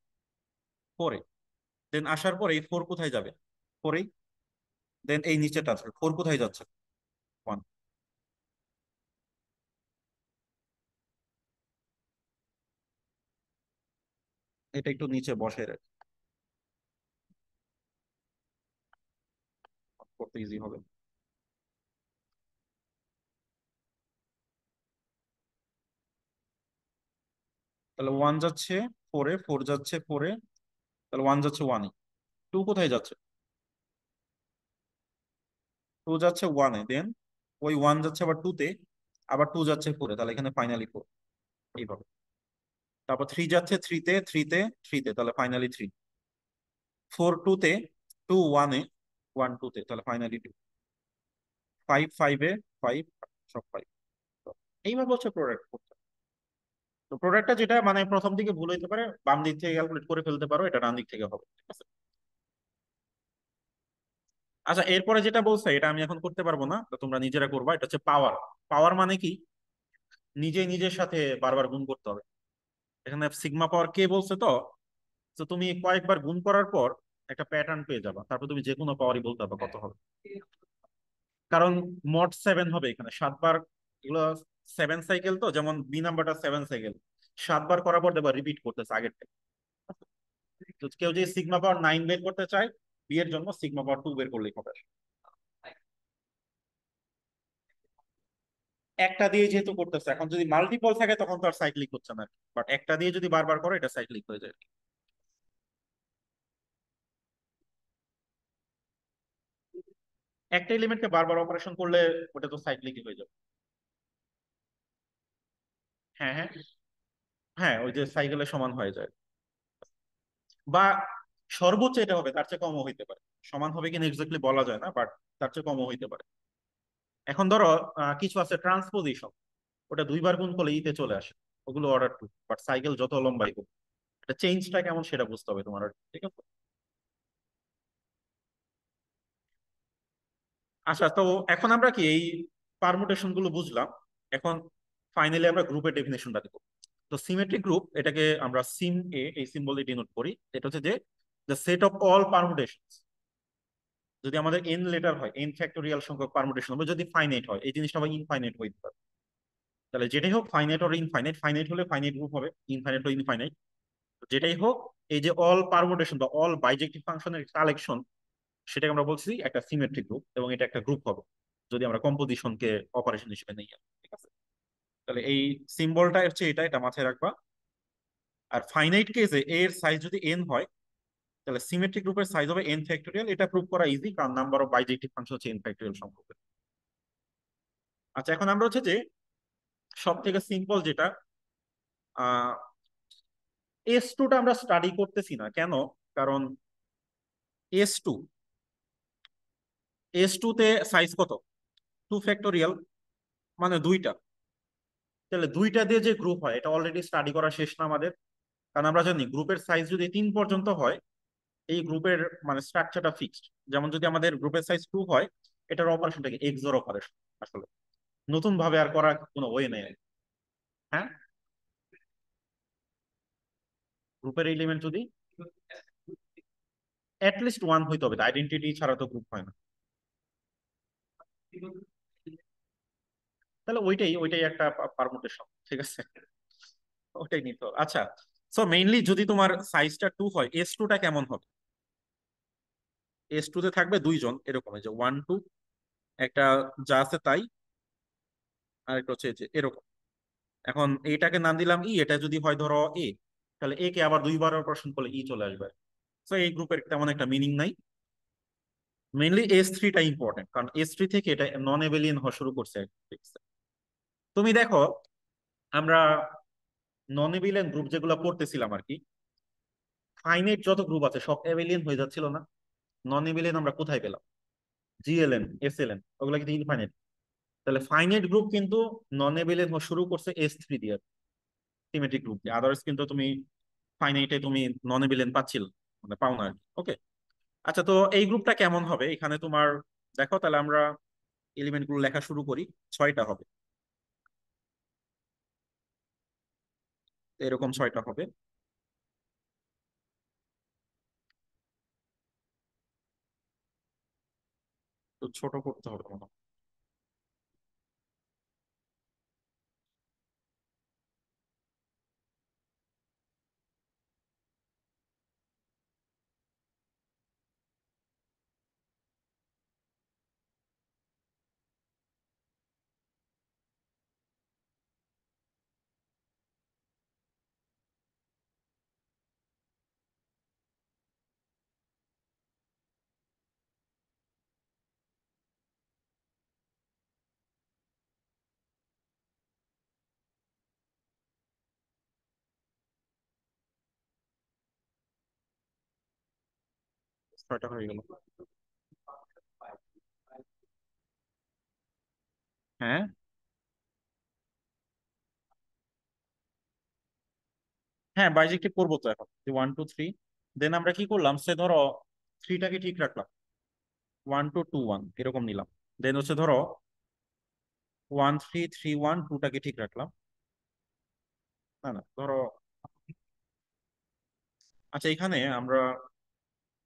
ফোরে। দেন আসার পর এই ফোর কোথায় যাবে? ফোরেই। দেন এই নিচেটা আছে, ফোর কোথায় যাচ্ছে? ওয়ান। এটা একটু নিচে বসে রাখি, করতে ইজি হবে। তাহলে ওয়ান যাচ্ছে ফোরে, ফোর যাচ্ছে ফোরে, তাহলে ওয়ান যাচ্ছে ওয়ানে। টু কোথায় যাচ্ছে? টু যাচ্ছে ওয়ানে, দেন ওই ওয়ান যাচ্ছে আবার টুতে, আবার টু যাচ্ছে ফোরে, তাহলে এখানে ফাইনালি ফোর, এইভাবে। তারপর থ্রি যাচ্ছে থ্রিতে, থ্রিতে, থ্রিতে, তাহলে ফাইনালি থ্রি। ফোর টুতে, টু ওয়ানে, ওয়ান টুতে, তাহলে ফাইনালি টু। ফাইভ ফাইভে, ফাইভ, সব ফাইভ। এইভাবে হচ্ছে প্রোডাক্ট করতে হবে। তো প্রোডাক্টটা যেটা মানে প্রথম দিকে ভুল হইতে পারে, বাম দিক থেকে ক্যালকুলেট করে ফেলতে পারো, এটা ডান দিক থেকে হবে, ঠিক আছে। আচ্ছা, এরপরে যেটা বলছে এটা আমি এখন করতে পারবো না, তো তোমরা নিজেরা করবা। এটা হচ্ছে পাওয়ার। পাওয়ার মানে কি? নিজে নিজের সাথে বারবার গুণ করতে হবে। এখানে সিগমা পাওয়ার কে বলছে তো। তো তুমি কয়েকবার গুণ করার পর একটা প্যাটার্ন পেয়ে যাবা, তারপর তুমি যে কোনো পাওয়ারই বলতে পারবে কত হবে। কারণ মোট সেভেন হবে এখানে, সাতবার। এগুলো সেভেন সাইকেল, তো যেমন বি নাম্বারটা সেভেন সাইকেল, সাতবার করার পর দেখবা রিপিট করতেছে আগের থেকে। তো কেউ যদি সিগমা পাওয়ার নাইন বের করতে চায়, বি এর জন্য সিগমা পাওয়ার টু বের করলেই হবে। একটা দিয়ে যেহেতু করতেছে, এখন যদি মাল্টিপল থাকে তখন তো আর সাইক্লিক হচ্ছে না, বাট একটা দিয়ে যদি বারবার করে এটা সাইক্লিক হয়ে যায়। একটা এলিমেন্টকে বারবার অপারেশন করলে ওটা তো সাইক্লিকই হয়ে যাবে। হ্যাঁ হ্যাঁ। হ্যাঁ, ওই যে সাইকেলের সমান হয়ে যায়। বা সর্বোচ্চ এটা হবে, তার চেয়ে কমও হইতে পারে। সমান হবে কিনা এক্স্যাক্টলি বলা যায় না, বাট তার চেয়ে কমও হইতে পারে। এখন ধরো কিছু আছে ট্রান্সপোজিশন, ওটা দুইবার গুণ করলে ইতে চলে আসে, ওগুলো অর্ডার টু। বাট সাইকেল যত লম্বাই হোক, এটা চেঞ্জটা কেমন সেটা বুঝতে হবে তোমার, ঠিক আছে। আচ্ছা, তো এখন আমরা কি এই পারমুটেশন গুলো বুঝলাম। এখন ফাইনালি আমরা গ্রুপের ডেফিনেশনটা দেবো। তো সিমেট্রিক গ্রুপ, এটাকে আমরা সিম এ এই সিম্বল দিয়ে ডিনোট করি। এটা হচ্ছে যে দ্য সেট অফ অল পারমুটেশনস। যদি আমাদের এন লেটার হয়, এন ফ্যাক্টোরিয়াল সংখ্যক পারমুটেশন হবে, যদি ফাইনাইট হয়, এই জিনিসটা আবার ইনফাইনাইট হইতে পারে। তাহলে যেটাই হোক, ফাইনাইট অর ইনফাইনাইট, ফাইনাইট হলে ফাইনাইট গ্রুপ হবে, ইনফাইনাইট হলে ইনফাইনাইট। যেটাই হোক, এই যে অল পারমুটেশন বা অল বাইজেক্টিভ ফাংশনের কালেকশন, সেটাকে আমরা বলছি একটা সিমেট্রিক গ্রুপ, এবং এটা একটা গ্রুপ হবে যদি আমরা কম্পোজিশনকে অপারেশন হিসেবে নিই, ঠিক আছে। তাহলে এই সিম্বলটা হচ্ছে এটা, এটা মাথায় রাখবা। আর ফাইনাইট কেসে এর সাইজ যদি এন হয়, তাহলে সিমেট্রিক গ্রুপের সাইজ হবে এন ফ্যাক্টোরিয়াল। এটা প্রুভ করা ইজি, কারণ নাম্বার অফ বাইজেক্টিভ ফাংশন হচ্ছে এন ফ্যাক্টোরিয়াল সংখ্যক। আচ্ছা, এখন আমরা হচ্ছে যে সব থেকে সিম্পল যেটা, এস টুটা আমরা স্টাডি করতেছি না কেন? কারণ এস টু, এস টু তে সাইজ কত? টু ফ্যাক্টোরিয়াল, মানে দুইটা। তাহলে দুইটা দিয়ে যে গ্রুপ হয়, এটা অলরেডি স্টাডি করা শেষ না আমাদের? কারণ আমরা জানি গ্রুপের সাইজ যদি তিন পর্যন্ত হয়, এই গ্রুপের মানে স্ট্রাকচারটা ফিক্সড। যেমন যদি আমাদের গ্রুপের সাইজ 2 হয়, এটার অপারেশনটাকে এক্সোর অপারেশন আসলে, নতুন ভাবে আর করার কোনো ওয়ে নেই। হ্যাঁ, গ্রুপের এলিমেন্ট যদি লিস্ট ওয়ান হইতে হবে, আইডেন্টিটি ছাড়া তো গ্রুপ হয় না। তাহলে ওইটাই ওইটাই একটা পারমুটেশন, ঠিক আছে, ওটাই নিতে হবে। আচ্ছা, সো মেইনলি যদি তোমার সাইজটা 2 হয়, S2 টা কেমন হবে? S2 তে থাকবে দুইজন, এরকম এই যে 1 2, একটা যা আছে তাই, আর একটা হচ্ছে এই যে এরকম। এখন এইটাকে নাম দিলাম ই, এটা যদি হয় ধরো এ, তাহলে এ কে আবার দুইবার অপারেশন করলে ই চলে আসবে। তো এই গ্রুপের তেমন একটা মিনিং নাই। মেইনলি S3টা ইম্পর্টেন্ট, কারণ S3 থেকে এটা নন এবেলিয়ান হওয়া শুরু করছে। তুমি দেখো, আমরা নন এবেলিয়ান গ্রুপ যেগুলো পড়তেছিলাম আর কি, ফাইনাইট যত গ্রুপ আছে সব এবেলিয়ান হয়ে যাচ্ছিল না? নন এবেলিয়ান আমরা কোথায় পেলাম? GLN, SLN, ওগুলো কিন্তু ইনফাইনাইট। তাহলে ফাইনাইট গ্রুপ কিন্তু নন এবেলিয়ান হওয়া শুরু করছে S3 দিয়ে, সিমেট্রিক গ্রুপ দিয়ে। আদার্স কিন্তু তুমি ফাইনাইটে তুমি নন এবেলিয়ান পাচ্ছিল, মানে পাও না আর কি। ওকে, আচ্ছা, তো এই গ্রুপটা কেমন হবে এখানে তোমার? দেখো তাহলে আমরা এলিমেন্ট গুলো লেখা শুরু করি। 6টা হবে, এরকম 6টা হবে। তো ছোট করতে হবে মনে হয়। 6টা হয়ে গেল। হ্যাঁ, হ্যাঁ, বাইজেক্টিভ করবো তো এখন, 1 2 3। দেন আমরা কি করলাম, সে ধরো থ্রিটাকে ঠিক রাখলাম, 1 2 2 1 এরকম নিলাম। দেন হচ্ছে ধরো 1 3 3 1 2টাকে ঠিক রাখলাম। না না, ধরো, আচ্ছা, এখানে আমরা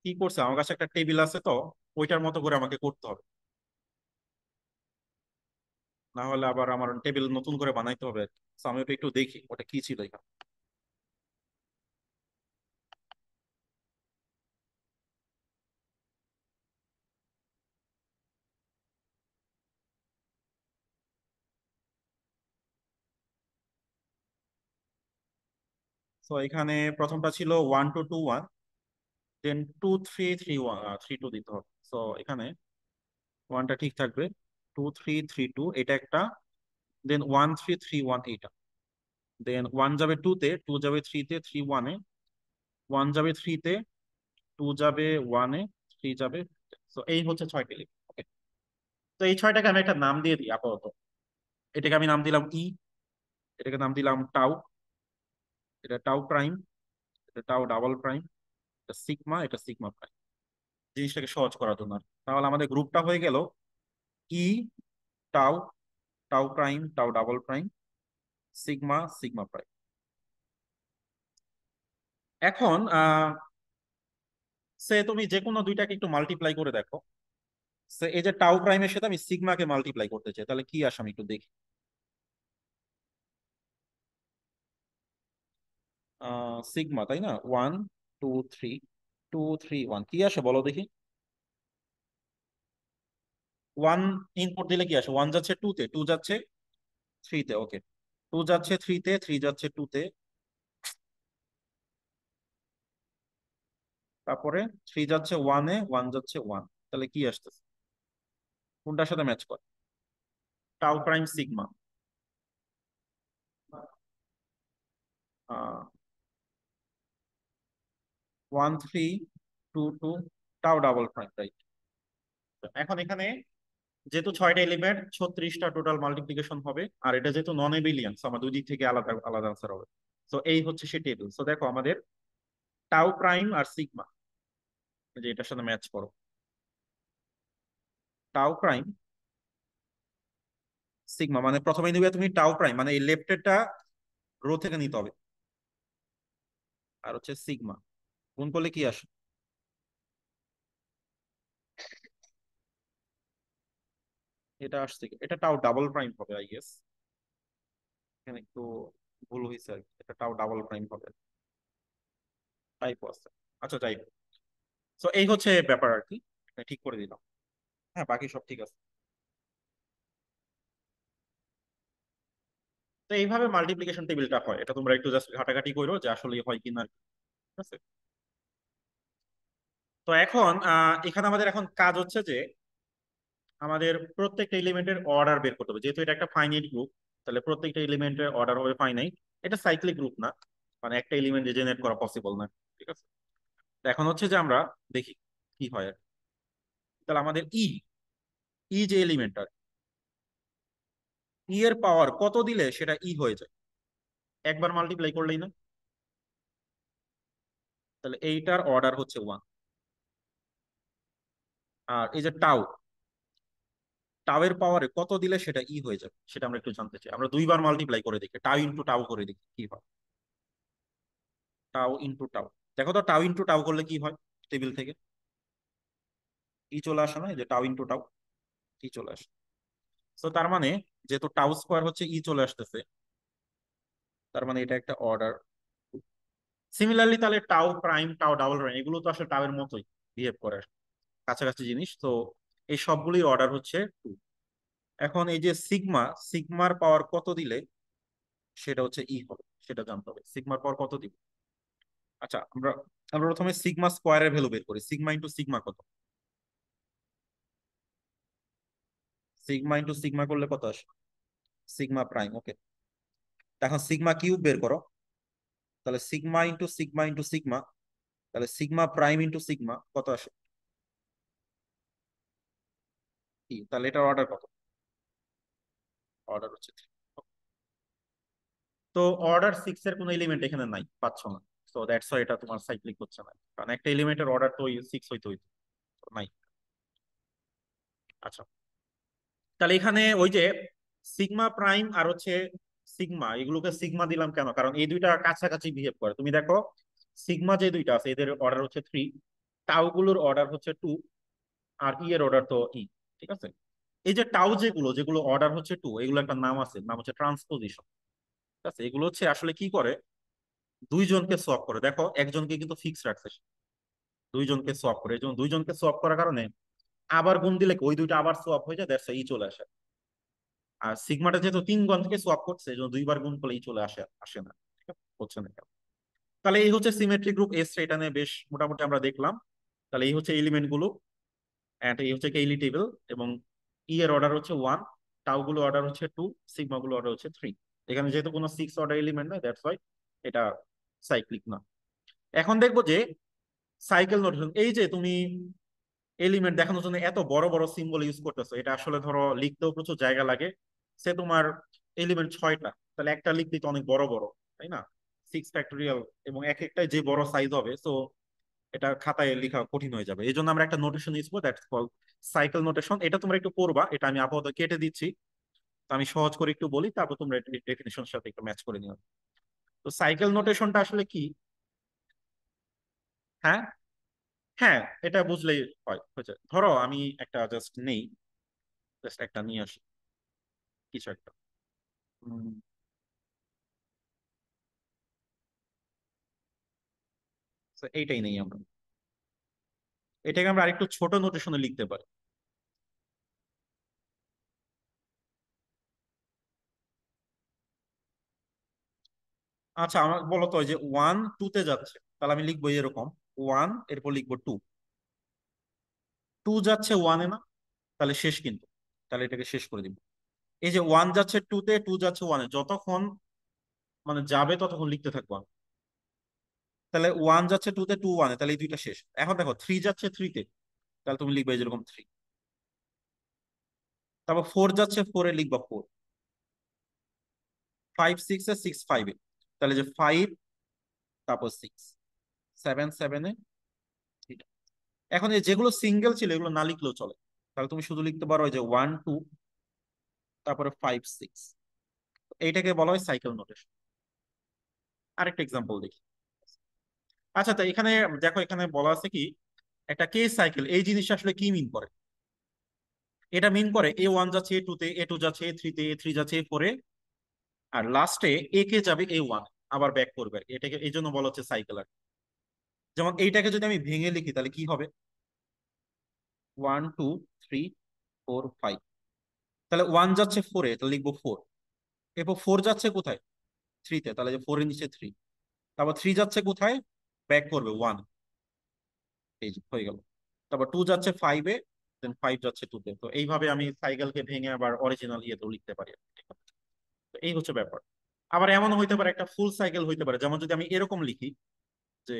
কি করছি, আমার কাছে একটা টেবিল আছে তো, ওইটার মতো করে আমাকে করতে হবে, না হলে আবার আমার টেবিল নতুন করে বানাইতে হবে। So আমি ওটা একটু দেখি ওটা কি ছিল এখানে। তো এখানে প্রথমটা ছিল 1 2 2 1, দেন 2 3 3 1 3 2 দিতে হবে। তো এখানে ওয়ানটা ঠিক থাকবে, 2 3 3 2 এটা একটা, দেন 1 3 3 1 এইটা। দেন ওয়ান যাবে টুতে, টু যাবে থ্রিতে, থ্রি ওয়ানে, ওয়ান যাবে থ্রিতে, টু যাবে ওয়ানে, থ্রি যাবে। তো এই হচ্ছে 6টি লিঙ্ক। ওকে, তো এই 6টাকে আমি একটা নাম দিয়ে দিই আপাতত। এটাকে আমি নাম দিলাম ই, এটাকে নাম দিলাম টাউ, এটা টাউ প্রাইম, এটা টাউ ডাবল প্রাইম, এটা সিগমা, এটা সিগমা প্রাইম, জিনিসটাকে সহজ করার জন্য আর কি। তাহলে আমাদের গ্রুপটা হয়ে গেল E, tau, tau prime, tau double prime, sigma, sigma prime. এখন সে তুমি যে কোনো দুইটাকে একটু মাল্টিপ্লাই করে দেখো। সে এই যে টাউ প্রাইমের সাথে আমি সিগমাকে মাল্টিপ্লাই করতে চাই, তাহলে কি আসে আমি একটু দেখি। সিগমা, তাই না? 1 2 3 2 3 1 কি আসে বলো দেখি। ওয়ান ইনপুট দিলে কি আসে? ওয়ান যাচ্ছে টুতে, টু যাচ্ছে থ্রিতে। ওকে, টু যাচ্ছে থ্রিতে, থ্রি যাচ্ছে টুতে, তারপরে থ্রি যাচ্ছে ওয়ানে, ওয়ান যাচ্ছে ওয়ান। তাহলে কি আসতেছে, কোনটার সাথে ম্যাচ করে? Tau prime sigma, 1 3 2 2, tau double prime, right. এখন এখানে যেহেতু 6টা এলিমেন্ট, 36টা টোটাল মাল্টিপ্লিকেশন হবে। আর এটা যেহেতু নন এবিলিয়ান, আমার দুই দিক থেকে আলাদা আলাদা আনসার হবে। তো এই হচ্ছে সে টেবিল। তো দেখো আমাদের টাউ প্রাইম আর সিগমা, যে এটার সাথে ম্যাচ করো, টাউ প্রাইম সিগমা, মানে প্রথমে নিবে তুমি টাউ প্রাইম, মানে এই লেফটেরটা রো থেকে নিতে হবে, আর হচ্ছে সিগমা গুণ করলে কি আসে? এটা আসছে কি? এটা টাও ডাবল প্রাইম হবে আই গেস, এখানে একটু ভুল হয়েছে আর কি। এটা টাও ডাবল প্রাইম হবে, টাইপও আছে। আচ্ছা যাই হোক, তো এই হচ্ছে ব্যাপার আর কি, এটা ঠিক করে দিলাম। হ্যাঁ বাকি সব ঠিক আছে। তো এইভাবে মাল্টিপ্লিকেশন টেবিলটা হয়, এটা তোমরা একটু জাস্ট ঘাটাঘাটি করো যে আসলে হয় কিনা, ঠিক আছে? তো এখন এখানে আমাদের এখন কাজ হচ্ছে যে আমাদের প্রত্যেকটা এলিমেন্টের অর্ডার বের করতে হবে, যেহেতু এটা একটা ফাইনাইট গ্রুপ, তাহলে প্রত্যেকটা এলিমেন্টের অর্ডার হবে ফাইনাইট। এটা সাইক্লিক গ্রুপ না, মানে একটা এলিমেন্ট জেনারেট করা পসিবল না, ঠিক আছে? তো এখন হচ্ছে যে আমরা দেখি কি হয় আর কি। তাহলে আমাদের ই যে এলিমেন্টটা, এর পাওয়ার কত দিলে সেটা হয়ে যায়? একবার মাল্টিপ্লাই করলেই না? তাহলে এইটার অর্ডার হচ্ছে 1। আর এই যে টাউ, টাউ এর পাওয়ারে কত দিলে সেটা হয়ে যাবে, সেটা আমরা একটু জানতে চাই। আমরা দুইবার মাল্টিপ্লাই করে দেখি, টাউ ইন্টু টাউ করে দেখি কি হয়। টাউ ইন্টু টাউ, দেখো তো টাউ ইন্টু টাউ করলে কি হয় টেবিল থেকে? চলে আসে না? এই যে টাউ ইন্টু টাউ, চলে আসে। তো তার মানে যেহেতু টাউ স্কোয়ার হচ্ছে চলে আসতেছে, তার মানে এটা একটা অর্ডার। সিমিলারলি তাহলে tau prime, tau double prime, এগুলো তো আসলে টাউ এর মতোই বিহেভ করে, কাছাকাছি জিনিস তো। এই সবগুলোই অর্ডার হচ্ছে 2। এখন এই যে সিগমা, সিগমার পাওয়ার কত দিলে সেটা হচ্ছে হবে, সেটা জানতে হবে সিগমার পাওয়ার কত দিব। আচ্ছা আমরা আমরা প্রথমে সিগমা স্কোয়ারের ভ্যালু বের করি। সিগমা ইন্টু সিগমা কত? সিগমা ইন্টু সিগমা করলে কত আসে? সিগমা প্রাইম, ওকে। এখন সিগমা কিউব বের করো, তাহলে sigma into sigma into sigma, তাহলে সিগমা প্রাইম ইন্টু সিগমা কত আসে? তাহলে এটার অর্ডার কত? অর্ডার হচ্ছে 3। তো অর্ডার 6 এর কোনো এলিমেন্ট এখানে নাই, পাচ্ছ না। সো দ্যাটস ওয়াই এটা তোমার সাইক্লিক হচ্ছে না, কারণ একটা এলিমেন্টের অর্ডার তো 6 হইতে হইতো, তো নাই। আচ্ছা, তাহলে এখানে ওই যে সিগমা প্রাইম আর হচ্ছে সিগমা, এগুলোকে সিগমা দিলাম কেন? কারণ এই দুইটা কাছাকাছি বিহেভ করে। তুমি দেখো সিগমা যে দুইটা আছে এদের অর্ডার হচ্ছে 3, টাউ গুলোর অর্ডার হচ্ছে 2, আর এর অর্ডার তো ঠিক আছে? এই যে টাউ যেগুলো যেগুলো অর্ডার হচ্ছে 2, এগুলো একটা নাম আছে, নাম হচ্ছে ট্রান্সপোজিশন, ঠিক আছে? এগুলো হচ্ছে আসলে কি করে, দুইজনকে সোয়াপ করে। দেখো একজনকে কিন্তু ফিক্স রাখছে, দুইজনকে সোয়াপ করে, এই জন্য দুইজনকে সোয়াপ করার কারণে আবার গুণ দিলে ওই দুইটা আবার সোয়াপ হয়ে যায়, দ্যাটস চলে আসে। আর সিগমাটা যেহেতু 3 গণ থেকে সোয়াপ করছে, এই জন্য দুইবার গুণ করলে চলে আসে, আসে না, ঠিক আছে? হচ্ছে না কেন? তাহলে এই হচ্ছে সিমেট্রিক গ্রুপ এস, এটা নিয়ে বেশ মোটামুটি আমরা দেখলাম। তাহলে এই হচ্ছে এলিমেন্ট গুলো, এন্ড এই হচ্ছে কেইলি টেবিল, এবং এর অর্ডার হচ্ছে 1, টাউ গুলো অর্ডার হচ্ছে 2, সিগমা গুলো অর্ডার হচ্ছে 3। এখানে যেহেতু কোনো 6 অর্ডার এলিমেন্ট নাই, দ্যাটস ওয়াই এটা সাইক্লিক না। এখন দেখবো যে সাইকেল নোটেশন, এই যে তুমি এলিমেন্ট দেখানোর জন্য এত বড় বড় সিম্বল ইউজ করতেছো, এটা আসলে ধরো লিখতেও প্রচুর জায়গা লাগে। সে তোমার এলিমেন্ট 6টা, তাহলে একটা লিখতে তো অনেক বড় বড়, তাই না? 6 ফ্যাক্টোরিয়াল, এবং এক একটাই যে বড় সাইজ হবে, তো এটা খাতায় লেখা কঠিন হয়ে যাবে। এই জন্য আমরা একটা নোটেশন ইউজ করবো, দ্যাটস কল সাইকেল নোটেশন। এটা তোমরা একটু পড়বা, এটা আমি আপাতত কেটে দিচ্ছি। তো আমি সহজ করে একটু বলি, তারপর তোমরা ডেফিনেশনের সাথে একটু ম্যাচ করে নিও। তো সাইকেল নোটেশনটা আসলে কি? হ্যাঁ, হ্যাঁ, এটা বুঝলেই হয়, হয়েছে। ধরো আমি একটা জাস্ট নেই, জাস্ট একটা নিয়ে আসি কিছু একটা। উম, তো এইটাই নেই আমরা, এটাকে আমরা আরেকটু ছোট নোটেশনে লিখতে পারি। আচ্ছা আমার বলো তো, ওই যে 1 2 তে যাচ্ছে, তাহলে আমি লিখবো এরকম, 1 এরপর লিখবো 2, 2 যাচ্ছে 1-এ না? তাহলে শেষ কিন্তু, তাহলে এটাকে শেষ করে দিব। এই যে 1 যাচ্ছে 2-তে, 2 যাচ্ছে 1-এ, যতক্ষণ মানে যাবে ততক্ষণ লিখতে থাকবো আমি। তাহলে 1 যাচ্ছে 2-তে, 2 1-এ, তাহলে এই দুইটা শেষ। এখন দেখো 3 যাচ্ছে 3-তে, তাহলে তুমি লিখবে যেরকম 3। তারপর 4 যাচ্ছে 4-এ, লিখবা 4। 5 6-এ, 6 5-এ, তাহলে যে 5, তারপর 6, 7 7-এ, এখন এই যেগুলো সিঙ্গেল ছিল এগুলো না লিখলেও চলে, তাহলে তুমি শুধু লিখতে পারো ওই যে 1 2 তারপরে 5 6, এইটাকে বলা হয় সাইকেল নোটেশন। আরেকটা এক্সাম্পল দেখি। আচ্ছা, তো এখানে দেখো, এখানে বলা আছে কি একটা কেস সাইকেল, এই জিনিসটা আসলে কি মিন করে? এটা মিন করে A1 যাচ্ছে A2 তে, A2 যাচ্ছে A3 তে, A3 যাচ্ছে A4-এ, আর লাস্টে এ কে যাবে A1, আবার ব্যাক করবে আর কি। এটাকে এই জন্য বলা হচ্ছে সাইকেল আর কি। যেমন এইটাকে যদি আমি ভেঙে লিখি তাহলে কি হবে? 1 2 3 4 5, তাহলে 1 যাচ্ছে 4-এ, তাহলে লিখবো 4। এরপর 4 যাচ্ছে কোথায়? 3-তে, তাহলে যে 4-এর নিচে 3। তারপর 3 যাচ্ছে কোথায়? ব্যাক করবে 1, এই যে হয়ে গেল। তারপর 2 যাচ্ছে 5-এ, দেন 5 যাচ্ছে 2-তে। তো এইভাবে আমি সাইকেলকে ভেঙে আবার অরিজিনাল ইয়েতেও লিখতে পারি। ঠিক আছে? তো এই হচ্ছে ব্যাপার। আবার এমন হইতে পারে একটা ফুল সাইকেল হইতে পারে, যেমন যদি আমি এরকম লিখি যে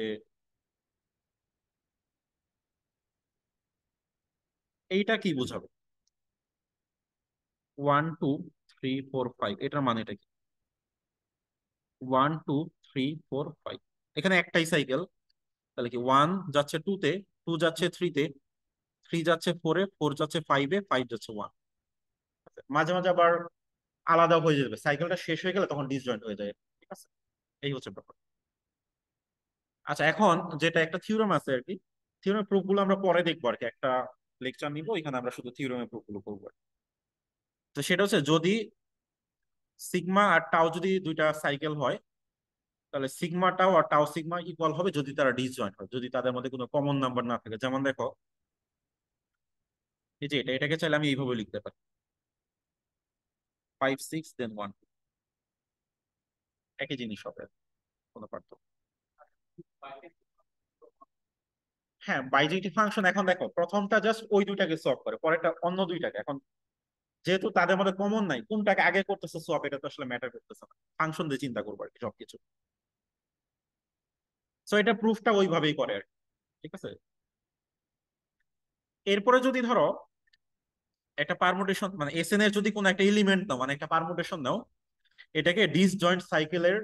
এইটা কি বোঝাবে? 1 2 3 4 5, এটার মানেটা কি? 1 2 3 4 5, এখানে একটাই সাইকেল। তাহলে কি 1 যাচ্ছে 2-তে, 2 যাচ্ছে 3-তে, 3 যাচ্ছে 4-এ, 4 যাচ্ছে 5-এ, 5 যাচ্ছে 1। মাঝে মাঝে আবার আলাদা হয়ে যাবে, সাইকেলটা শেষ হয়ে গেলে তখন ডিসজয়েন্ট হয়ে যায়। ঠিক আছে? এই হচ্ছে ব্যাপার। আচ্ছা, এখন যেটা একটা থিওরেম আছে আর কি, থিওরেমের প্রুফ গুলো আমরা পরে দেখবো আর কি, একটা লেকচার নিবো এখানে আমরা শুধু থিওরেমের প্রুফ গুলো করবো আর কি। তো সেটা হচ্ছে যদি সিগমা আর টাও যদি দুইটা সাইকেল হয়, তাহলে সিগমা টাও আর টাও সিগমা ইকুয়াল হবে যদি তারা ডিসজয়েন্ট হয়, যদি তাদের মধ্যে কোনো কমন নাম্বার না থাকে। যেমন দেখো, এই যে এটাকে চাইলে আমি এইভাবে লিখতে পারি, 5 6 দেন 1, একই জিনিস হবে, কোনো পার্থক্য। হ্যাঁ, বাইজেক্টিভ ফাংশন, এখন দেখো প্রথমটা জাস্ট ওই দুইটাকে সলভ করে, পরেরটা অন্য দুইটাকে। এখন যেহেতু তাদের মধ্যে কমন নাই, কোনটাকে আগে করতেছে সলভ, এটা তো আসলে ম্যাটার করতেছে না, ফাংশন দিয়ে চিন্তা করবো আর কি সবকিছু। সো এটা প্রুফটা ওইভাবেই করে আর কি। ঠিক আছে? এরপরে যদি ধরো একটা পারমুটেশন, মানে এসএন এর যদি কোনো একটা এলিমেন্ট নাও, মানে একটা পারমুটেশন নাও, এটাকে ডিসজয়েন্ট সাইকেলের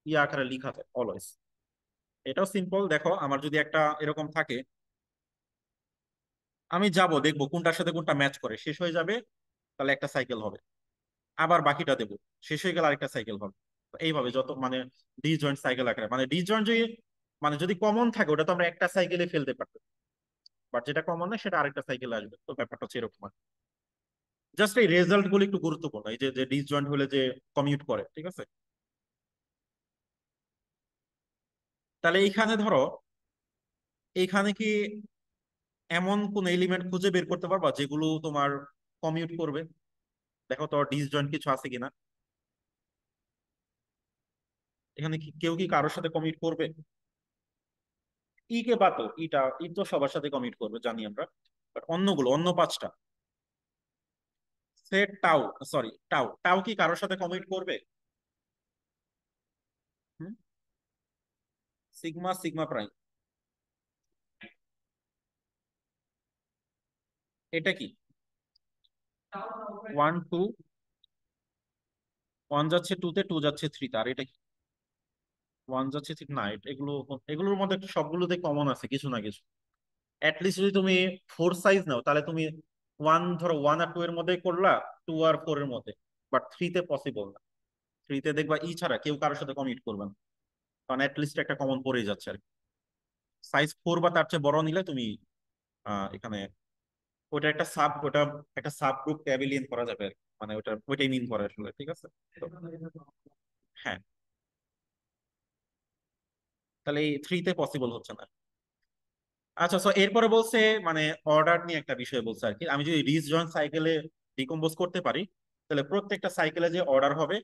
ইয়ে আকারে লিখা যায় অলওয়েজ। এটাও সিম্পল। দেখো আমার যদি একটা এরকম থাকে, আমি যাব দেখবো কোনটার সাথে কোনটা ম্যাচ করে, শেষ হয়ে যাবে, তাহলে একটা সাইকেল হবে। আবার বাকিটা দেবো, শেষ হয়ে গেলে আরেকটা সাইকেল হবে। তো এইভাবে যত মানে ডিসজয়েন্ট সাইকেল আকারে, মানে ডিসজয়েন্ট যদি মানে যদি কমন থাকে ওটা তো আমরা একটা সাইকেলে ফেলতে পারবো, বাট যেটা কমন না সেটা আরেকটা সাইকেলে আসবে। তো ব্যাপারটা হচ্ছে এরকম। জাস্ট এই রেজাল্ট গুলো একটু গুরুত্বপূর্ণ, এই যে যে ডিসজয়েন্ট হলে যে কমিউট করে। ঠিক আছে? তাহলে এইখানে ধরো, এইখানে কি এমন কোন এলিমেন্ট খুঁজে বের করতে পারবা যেগুলো তোমার কমিউট করবে? দেখো তো ডিসজয়েন্ট কিছু আছে কিনা। এখানে কি কেউ কি কারোর সাথে কমিউট করবে? ই কে বাতো, ই তো সবার সাথে কমিউট করবে জানি আমরা, বাট অন্যগুলো, অন্য পাঁচটা, সে টাও, সরি টাও, টাও কি কারোর সাথে কমিউট করবে? হুম? সিগমা, সিগমা প্রাইম, এটা কি? 1 2, 1 যাচ্ছে 2-তে, 2 যাচ্ছে 3-তে, আর এটা কি? 1 যাচ্ছে ঠিক না, এগুলো, এগুলোর মধ্যে সবগুলোতে কমন আছে কিছু না কিছু। লিস্ট যদি তুমি 4 সাইজ নাও তাহলে তুমি ওয়ান, ধরো 1 আর 2 এর মধ্যে করলা, 2 আর 4 এর মধ্যে, বাট 3-তে পসিবল না। 3-তে দেখবা ই ছাড়া কেউ কারোর সাথে কমিট করবে না, কারণ লিস্ট একটা কমন পড়েই যাচ্ছে আর কি। সাইজ 4 বা তার চেয়ে বড় নিলে তুমি এখানে ওটা একটা সাব, ওটা একটা সাব গ্রুপ অ্যাবিলিয়ন করা যাবে আর কি। মানে ওটা ওইটাই মিন করে আসলে। ঠিক আছে? তো হ্যাঁ, তাহলে এই 3-তে পসিবল হচ্ছে না। আচ্ছা, সো এরপরে বলছে মানে অর্ডার নিয়ে একটা বিষয় বলছে আর কি, আমি যদি ডিসজয়েন্ট সাইকেলে ডিকম্পোজ করতে পারি, তাহলে প্রত্যেকটা সাইকেলে যে অর্ডার হবে,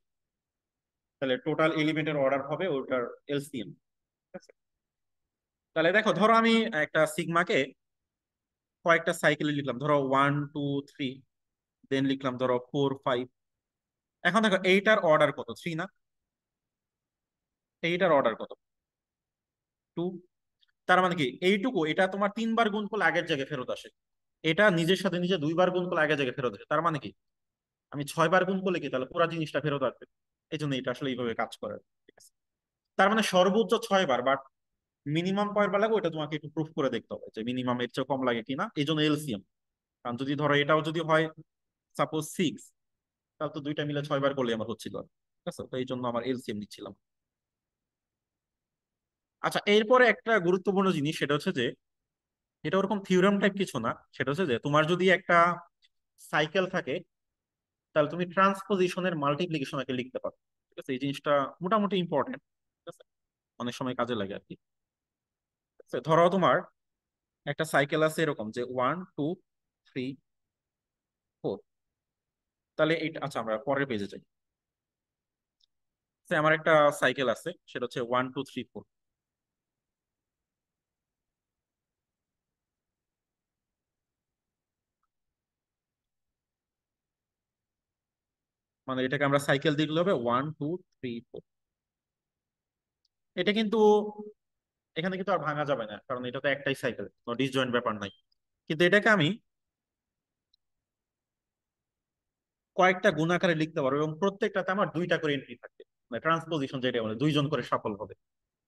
তাহলে টোটাল এলিমেন্টের অর্ডার হবে ওটার এলসিএম। ঠিক আছে? তাহলে দেখো, ধরো আমি একটা সিগমাকে কয়েকটা সাইকেলে লিখলাম, ধরো 1 2 3, দেন লিখলাম ধরো 4 5। এখন দেখো এইটার অর্ডার কত? 3 না? এইটার অর্ডার কত? 2। তার মানে কি এইটুকু, এটা তোমার 3 বার গুণ করলে আগের জায়গায় ফেরত আসে, এটা নিজের সাথে নিজে 2 বার গুণ করলে আগের জায়গায় ফেরত আসে। তার মানে কি আমি 6 বার গুণ করলে কি তাহলে পুরো জিনিসটা ফেরত আসবে। এই জন্য এটা আসলে এইভাবে কাজ করে। ঠিক আছে? তার মানে সর্বোচ্চ 6 বার, বাট মিনিমাম কয়বার লাগে ওটা তোমাকে একটু প্রুফ করে দেখতে হবে যে মিনিমাম এর চেয়ে কম লাগে কিনা, এই জন্য এলসিএম। কারণ যদি ধরো এটাও যদি হয় সাপোজ 6, তাহলে তো দুইটা মিলে 6 বার করলে আমার হচ্ছিল, ঠিক আছে? তো এই জন্য আমার এলসিএম নিচ্ছিলাম। আচ্ছা, এরপরে একটা গুরুত্বপূর্ণ জিনিস, সেটা হচ্ছে যে এটা ওরকম থিওরেম টাইপ কিছু না, সেটা হচ্ছে যে তোমার যদি একটা সাইকেল থাকে, তাহলে তুমি ট্রান্সপোজিশনের মাল্টিপ্লিকেশন একে লিখতে পারো, ঠিক আছে? এই জিনিসটা মোটামুটি ইম্পর্টেন্ট, ঠিক আছে? অনেক সময় কাজে লাগে আর কি। ঠিক আছে? ধরো তোমার একটা সাইকেল আছে এরকম যে 1 2 3 4, তাহলে এইটা আচ্ছা আমরা পরের পেজে যাই। আমার একটা সাইকেল আছে, সেটা হচ্ছে 1 2 3 4। মানে এটাকে আমরা সাইকেল দিয়ে দিলে হবে 1 2 3 4। এটা কিন্তু এখানে কিন্তু আর ভাঙা যাবে না, কারণ এটা তো একটাই সাইকেল, কোনো ডিসজয়েন্ট ব্যাপার নাই। কিন্তু এটাকে আমি কয়েকটা গুণ আকারে লিখতে পারবো, এবং প্রত্যেকটাতে আমার দুইটা করে এন্ট্রি থাকবে, মানে ট্রান্সপোজিশন যেটা বলে দুইজন করে সফল হবে।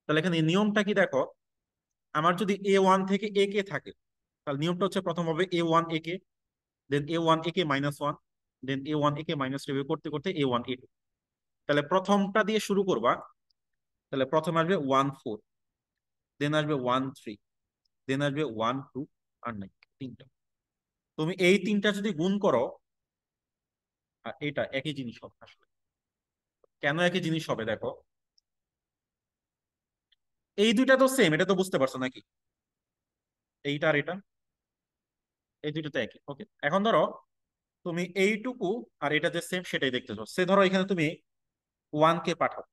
তাহলে এখানে নিয়মটা কি দেখো, আমার যদি A1 থেকে এ কে থাকে, তাহলে নিয়মটা হচ্ছে প্রথম হবে A1 A K, then A1 A K -1, then A1 A কে করতে করতে A1 A2। তাহলে প্রথমটা দিয়ে শুরু করবা, তাহলে প্রথম আসবে 1 4, দেন আসবে 1 3, দেন আসবে 1 2, আর নাই তিনটা। তুমি এই তিনটা যদি গুণ করো, আর এটা একই জিনিস হবে আসলে। কেন একই জিনিস হবে দেখো, এই দুইটা তো সেম, এটা তো বুঝতে পারছো নাকি? এইটা আর এটা, এই দুইটা তো একই। ওকে, এখন ধরো তুমি এইটুকু আর এটা যে সেম সেটাই দেখতেছো, সে ধরো এখানে তুমি 1 কে পাঠাও,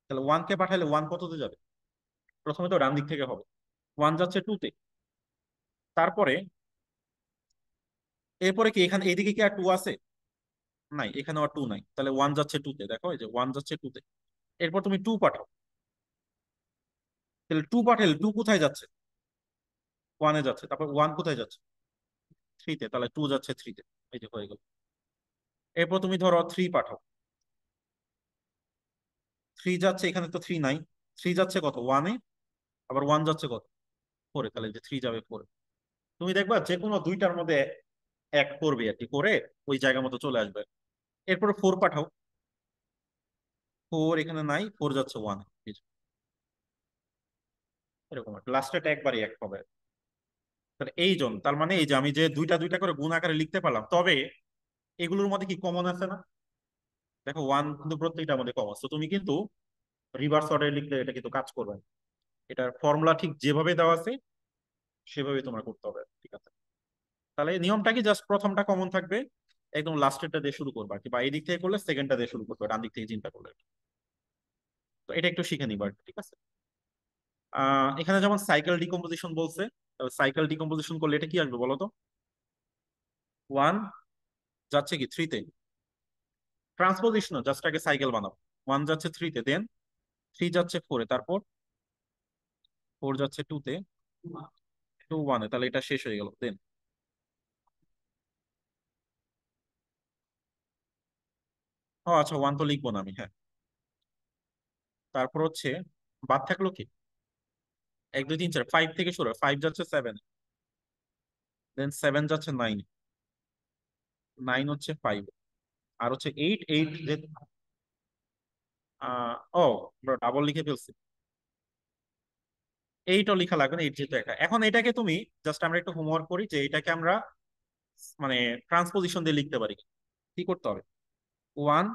তাহলে 1 কে পাঠালে 1 কততে যাবে? প্রথমে তো ডান দিক থেকে হবে, 1 যাচ্ছে 2 তে। তারপরে এরপরে কি এখানে এইদিকে কি আর 2 আছে? নাই, এখানে আর 2 নাই, তাহলে 1 যাচ্ছে 2 তে, দেখো এই যে 1 যাচ্ছে 2 তে। এরপর তুমি 2 পাঠাও, তাহলে 2 পাঠালে 2 কোথায় যাচ্ছে? 1 এ যাচ্ছে। তারপর 1 কোথায় যাচ্ছে? 3 তে, তাহলে 2 যাচ্ছে 3 তে। এই যে হয়ে গেল। এরপর তুমি ধরো 3 পাঠাও, 3 যাচ্ছে, এখানে তো 3 নাই, 3 যাচ্ছে কত 1 এ, আবার 1 যাচ্ছে কত 4 এ, তাহলে যে 3 যাবে 4 এ। তুমি দেখবা যে কোনো দুইটার মধ্যে এক করবে আর কি, করে ওই জায়গা মতো চলে আসবে। এরপরে 4 পাঠাও, 4 এখানে নাই, 4 যাচ্ছে 1 এ, এই যে এরকম লাস্টেটা একবারই এক হবে। তাহলে এই জন, তার মানে এই যে আমি যে দুইটা দুইটা করে গুণ আকারে লিখতে পারলাম, তবে এগুলোর মধ্যে কি কমন আছে না? দেখো 1 কিন্তু প্রত্যেকটার মধ্যে কমন, তো তুমি কিন্তু রিভার্স অর্ডারে লিখলে এটা কিন্তু কাজ করবে না। এটার ফর্মুলা ঠিক যেভাবে দেওয়া আছে সেভাবে তোমার করতে হবে, ঠিক আছে? তাহলে নিয়মটা কি, জাস্ট প্রথমটা কমন থাকবে, একদম লাস্টেরটা দিয়ে শুরু করবা আর কি, বা এই দিক থেকে করলে সেকেন্ডটা দিয়ে শুরু করবে, ডান দিক থেকে চিন্তা করলে। তো এটা একটু শিখে নিবা আর কি, ঠিক আছে? এখানে যেমন সাইকেল ডিকম্পোজিশন বলছে, সাইকেল ডিকম্পোজিশন করলে এটা কি আসবে বলো তো? 1 যাচ্ছে কি 3 তে, ট্রান্সপোজিশন জাস্ট আগে সাইকেল বানাবো। 1 যাচ্ছে 3 তে, দেন 3 যাচ্ছে 4 এ, তারপর 4 যাচ্ছে 2 তে, 2 1 এ, তাহলে এটা শেষ হয়ে গেল। দেন ও আচ্ছা, 1 তো লিখবো না আমি, হ্যাঁ। তারপর হচ্ছে বাদ থাকলো কি 1 2 3 4, 5 থেকে শুরু, 5 যাচ্ছে 7, দেন 7 যাচ্ছে 9, 9 হচ্ছে 5, আর হচ্ছে 8 8 ও ডাবল লিখে ফেলছি। 8ও লিখা লাগবে না, 8 যেহেতু একা। এখন এটাকে তুমি জাস্ট আমরা একটু হোমওয়ার্ক করি যে এটাকে আমরা মানে ট্রান্সপোজিশন দিয়ে লিখতে পারি। কি করতে হবে? 1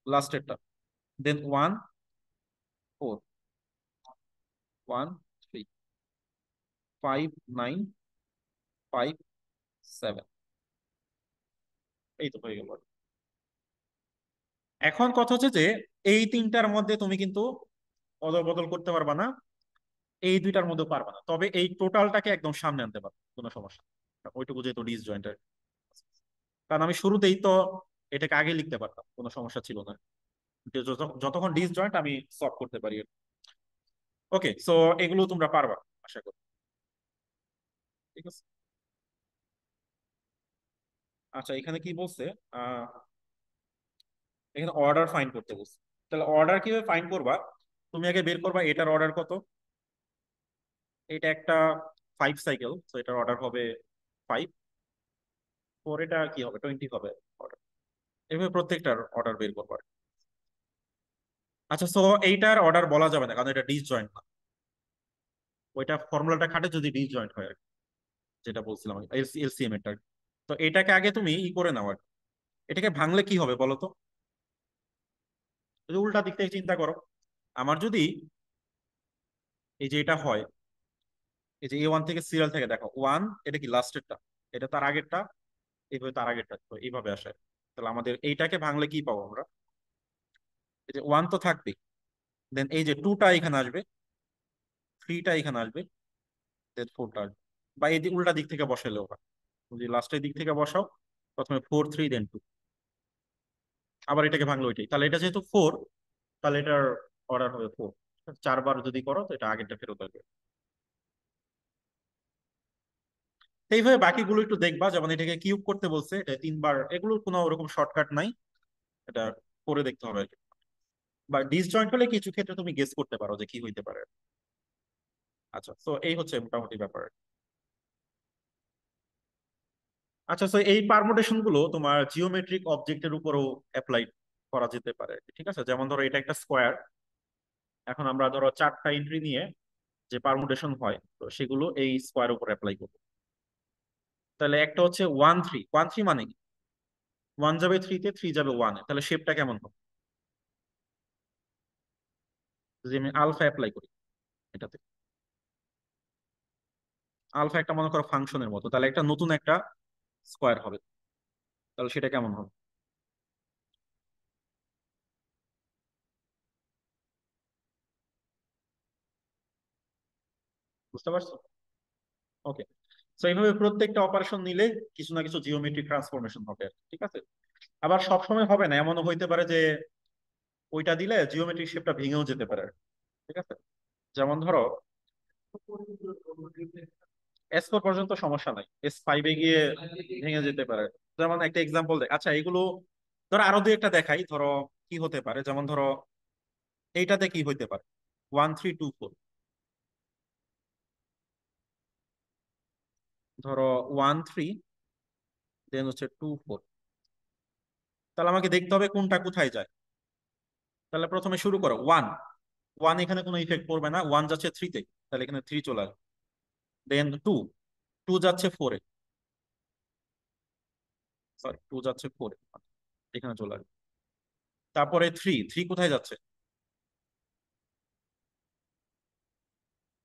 লাস্টেরটা, দেন 1 4, 1 3, 5 9, 5 7, এই তো হয়ে গেল। এখন কথা হচ্ছে যে এই তিনটার মধ্যে তুমি কিন্তু অদল বদল করতে পারবা না, এই দুইটার মধ্যে পারবা না, তবে এই টোটালটাকে একদম সামনে আনতে পারবে, কোনো সমস্যা নেই। ওইটুকু যেহেতু ডিসজয়েন্টের, কারণ আমি শুরুতেই তো এটাকে আগে লিখতে পারতাম, কোনো সমস্যা ছিল না। যতক্ষণ ডিসজয়েন্ট আমি সলভ করতে পারি। ওকে, সো এগুলো তোমরা পারবা আশা করি, ঠিক আছে? আচ্ছা, এখানে কি বলছে, আহ এখানে অর্ডার ফাইন্ড করতে বলছে। তাহলে অর্ডার কিভাবে ফাইন্ড করবা? তুমি আগে বের করবা এটার অর্ডার কত, এটা একটা 5 সাইকেল, তো এটার অর্ডার হবে 5। ফোর এটা কি হবে, 20 হবে অর্ডার। এভাবে প্রত্যেকটার অর্ডার বের করবার। আচ্ছা, সো এইটার অর্ডার বলা যাবে না কারণ এটা ডিসজয়েন্ট না। ওইটা ফর্মুলাটা খাটে যদি ডিসজয়েন্ট হয় আর কি, যেটা বলছিলাম এলসিএম এর। তো এটাকে আগে তুমি ই করে নাও আর কি। এটাকে ভাঙলে কি হবে বলো তো? যদি উল্টা দিক থেকে চিন্তা করো, আমার যদি এই যে এটা হয়, এই যে A1 থেকে সিরিয়াল থেকে দেখো ওয়ান, এটা কি লাস্টেরটা, এটা তার আগেরটা, এইভাবে তার আগেরটা, তো এইভাবে আসে। তাহলে আমাদের এইটাকে ভাঙলে কি পাবো আমরা? এই যে ওয়ান তো থাকবে, দেন এই যে টুটা এখানে আসবে, থ্রিটা এখানে আসবে, দেন ফোরটা আসবে। বা এই উল্টা দিক থেকে বসাইলেও হয়, যদি লাস্টের দিক থেকে বসাও, প্রথমে ফোর থ্রি দেন টু, আবার এটাকে ভাঙলো ওইটাই। তাহলে এটা যেহেতু ফোর, তাহলে এটার অর্ডার হবে ফোর। চারবার যদি করো তো এটা আগেরটা ফেরত আসবে। তো এইভাবে বাকিগুলো একটু দেখবা, যেমন এটাকে কিউব করতে বলছে, এটা তিনবার, এগুলোর কোনো ওরকম শর্টকাট নাই, এটা করে দেখতে হবে আর কি। বা ডিসজয়েন্ট হলে কিছু ক্ষেত্রে তুমি গেস করতে পারো যে কি হইতে পারে। আচ্ছা, তো এই হচ্ছে মোটামুটি ব্যাপার। আচ্ছা, তো এই পারমুটেশন গুলো তোমার জিওমেট্রিক অবজেক্টের উপরও অ্যাপ্লাই করা যেতে পারে, ঠিক আছে? যেমন ধরো এটা একটা স্কোয়ার, এখন আমরা ধরো চারটা এন্ট্রি নিয়ে যে পারমুটেশন হয়, তো সেগুলো এই স্কোয়ার উপর অ্যাপ্লাই করবো। তাহলে একটা হচ্ছে ওয়ান থ্রি, ওয়ান থ্রি মানে কি? ওয়ান যাবে থ্রিতে, থ্রি যাবে ওয়ানে, তাহলে শেপটা কেমন হবে? যদি আমি আলফা অ্যাপ্লাই করি এটাতে, আলফা একটা মনে করো ফাংশনের মতো, তাহলে একটা নতুন একটা স্কোয়ার হবে, তাহলে সেটা কেমন হবে? বুঝতে পারছো? ওকে। তো এইভাবে প্রত্যেকটা অপারেশন নিলে কিছু না কিছু জিওমেট্রিক ট্রান্সফরমেশন হবে আর কি, ঠিক আছে? আবার সবসময় হবে না, এমনও হইতে পারে যে ওইটা দিলে জিওমেট্রিক শেপটা ভেঙেও যেতে পারে আর কি, ঠিক আছে? যেমন ধরো S4 পর্যন্ত সমস্যা নাই, S5 এ গিয়ে ভেঙে যেতে পারে। যেমন একটা এক্সাম্পল দেখ, আচ্ছা এগুলো ধরো আরো দুই একটা দেখাই, ধরো কি হতে পারে, যেমন ধরো এইটাতে কি হইতে পারে, 1324, ধরো 13 দেন হচ্ছে 24, তাহলে আমাকে দেখতে হবে কোনটা কোথায় যায়। তাহলে প্রথমে শুরু করো ওয়ান, ওয়ান এখানে কোনো ইফেক্ট পড়বে না, ওয়ান যাচ্ছে থ্রিতে, তাহলে এখানে থ্রি চলে আসবে। দেন টু, টু যাচ্ছে ফোরে, সরি টু যাচ্ছে ফোরে, এখানে চলে আসবে। তারপরে থ্রি, থ্রি কোথায় যাচ্ছে,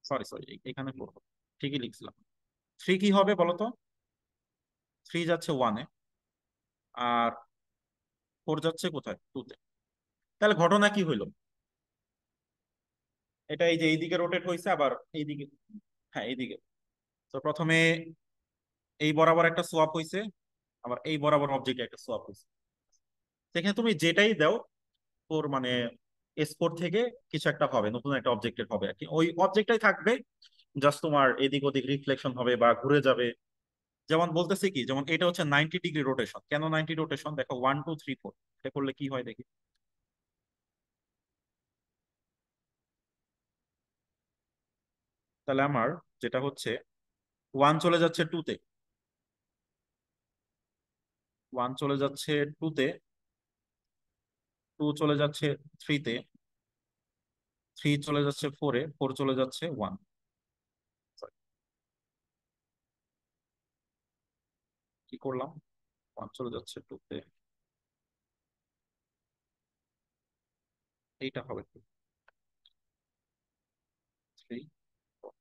সরি সরি এখানে পড়বো, ঠিকই লিখছিলাম। থ্রি কি হবে বলতো? থ্রি যাচ্ছে ওয়ানে, আর ফোর যাচ্ছে কোথায়, টুতে। তাহলে ঘটনা কি হইলো? এটা এই যে এইদিকে রোটেট হয়েছে, আবার এইদিকে, হ্যাঁ এইদিকে। তো প্রথমে এই বরাবর একটা সোয়াপ হয়েছে, আবার এই বরাবর অবজেক্টে একটা সোয়াপ হয়েছে। সেখানে তুমি যেটাই দাও, ফোর মানে S4 থেকে কিছু একটা হবে, নতুন একটা অবজেক্টের হবে আর কি, ওই অবজেক্টটাই থাকবে, জাস্ট তোমার এদিক ওদিক রিফ্লেকশন হবে বা ঘুরে যাবে। যেমন বলতেছি কি, যেমন এটা হচ্ছে 90 ডিগ্রি রোটেশন, কেন 90 রোটেশন দেখো, 1 2 3 4, এটা করলে কি হয় দেখি। তাহলে আমার যেটা হচ্ছে, ওয়ান চলে যাচ্ছে টুতে, ওয়ান চলে যাচ্ছে টুতে, টু চলে যাচ্ছে থ্রিতে, থ্রি চলে যাচ্ছে ফোরে, ফোর চলে যাচ্ছে ওয়ান, কি করলাম, ওয়ান চলে যাচ্ছে টুতে, এইটা হবে থ্রি।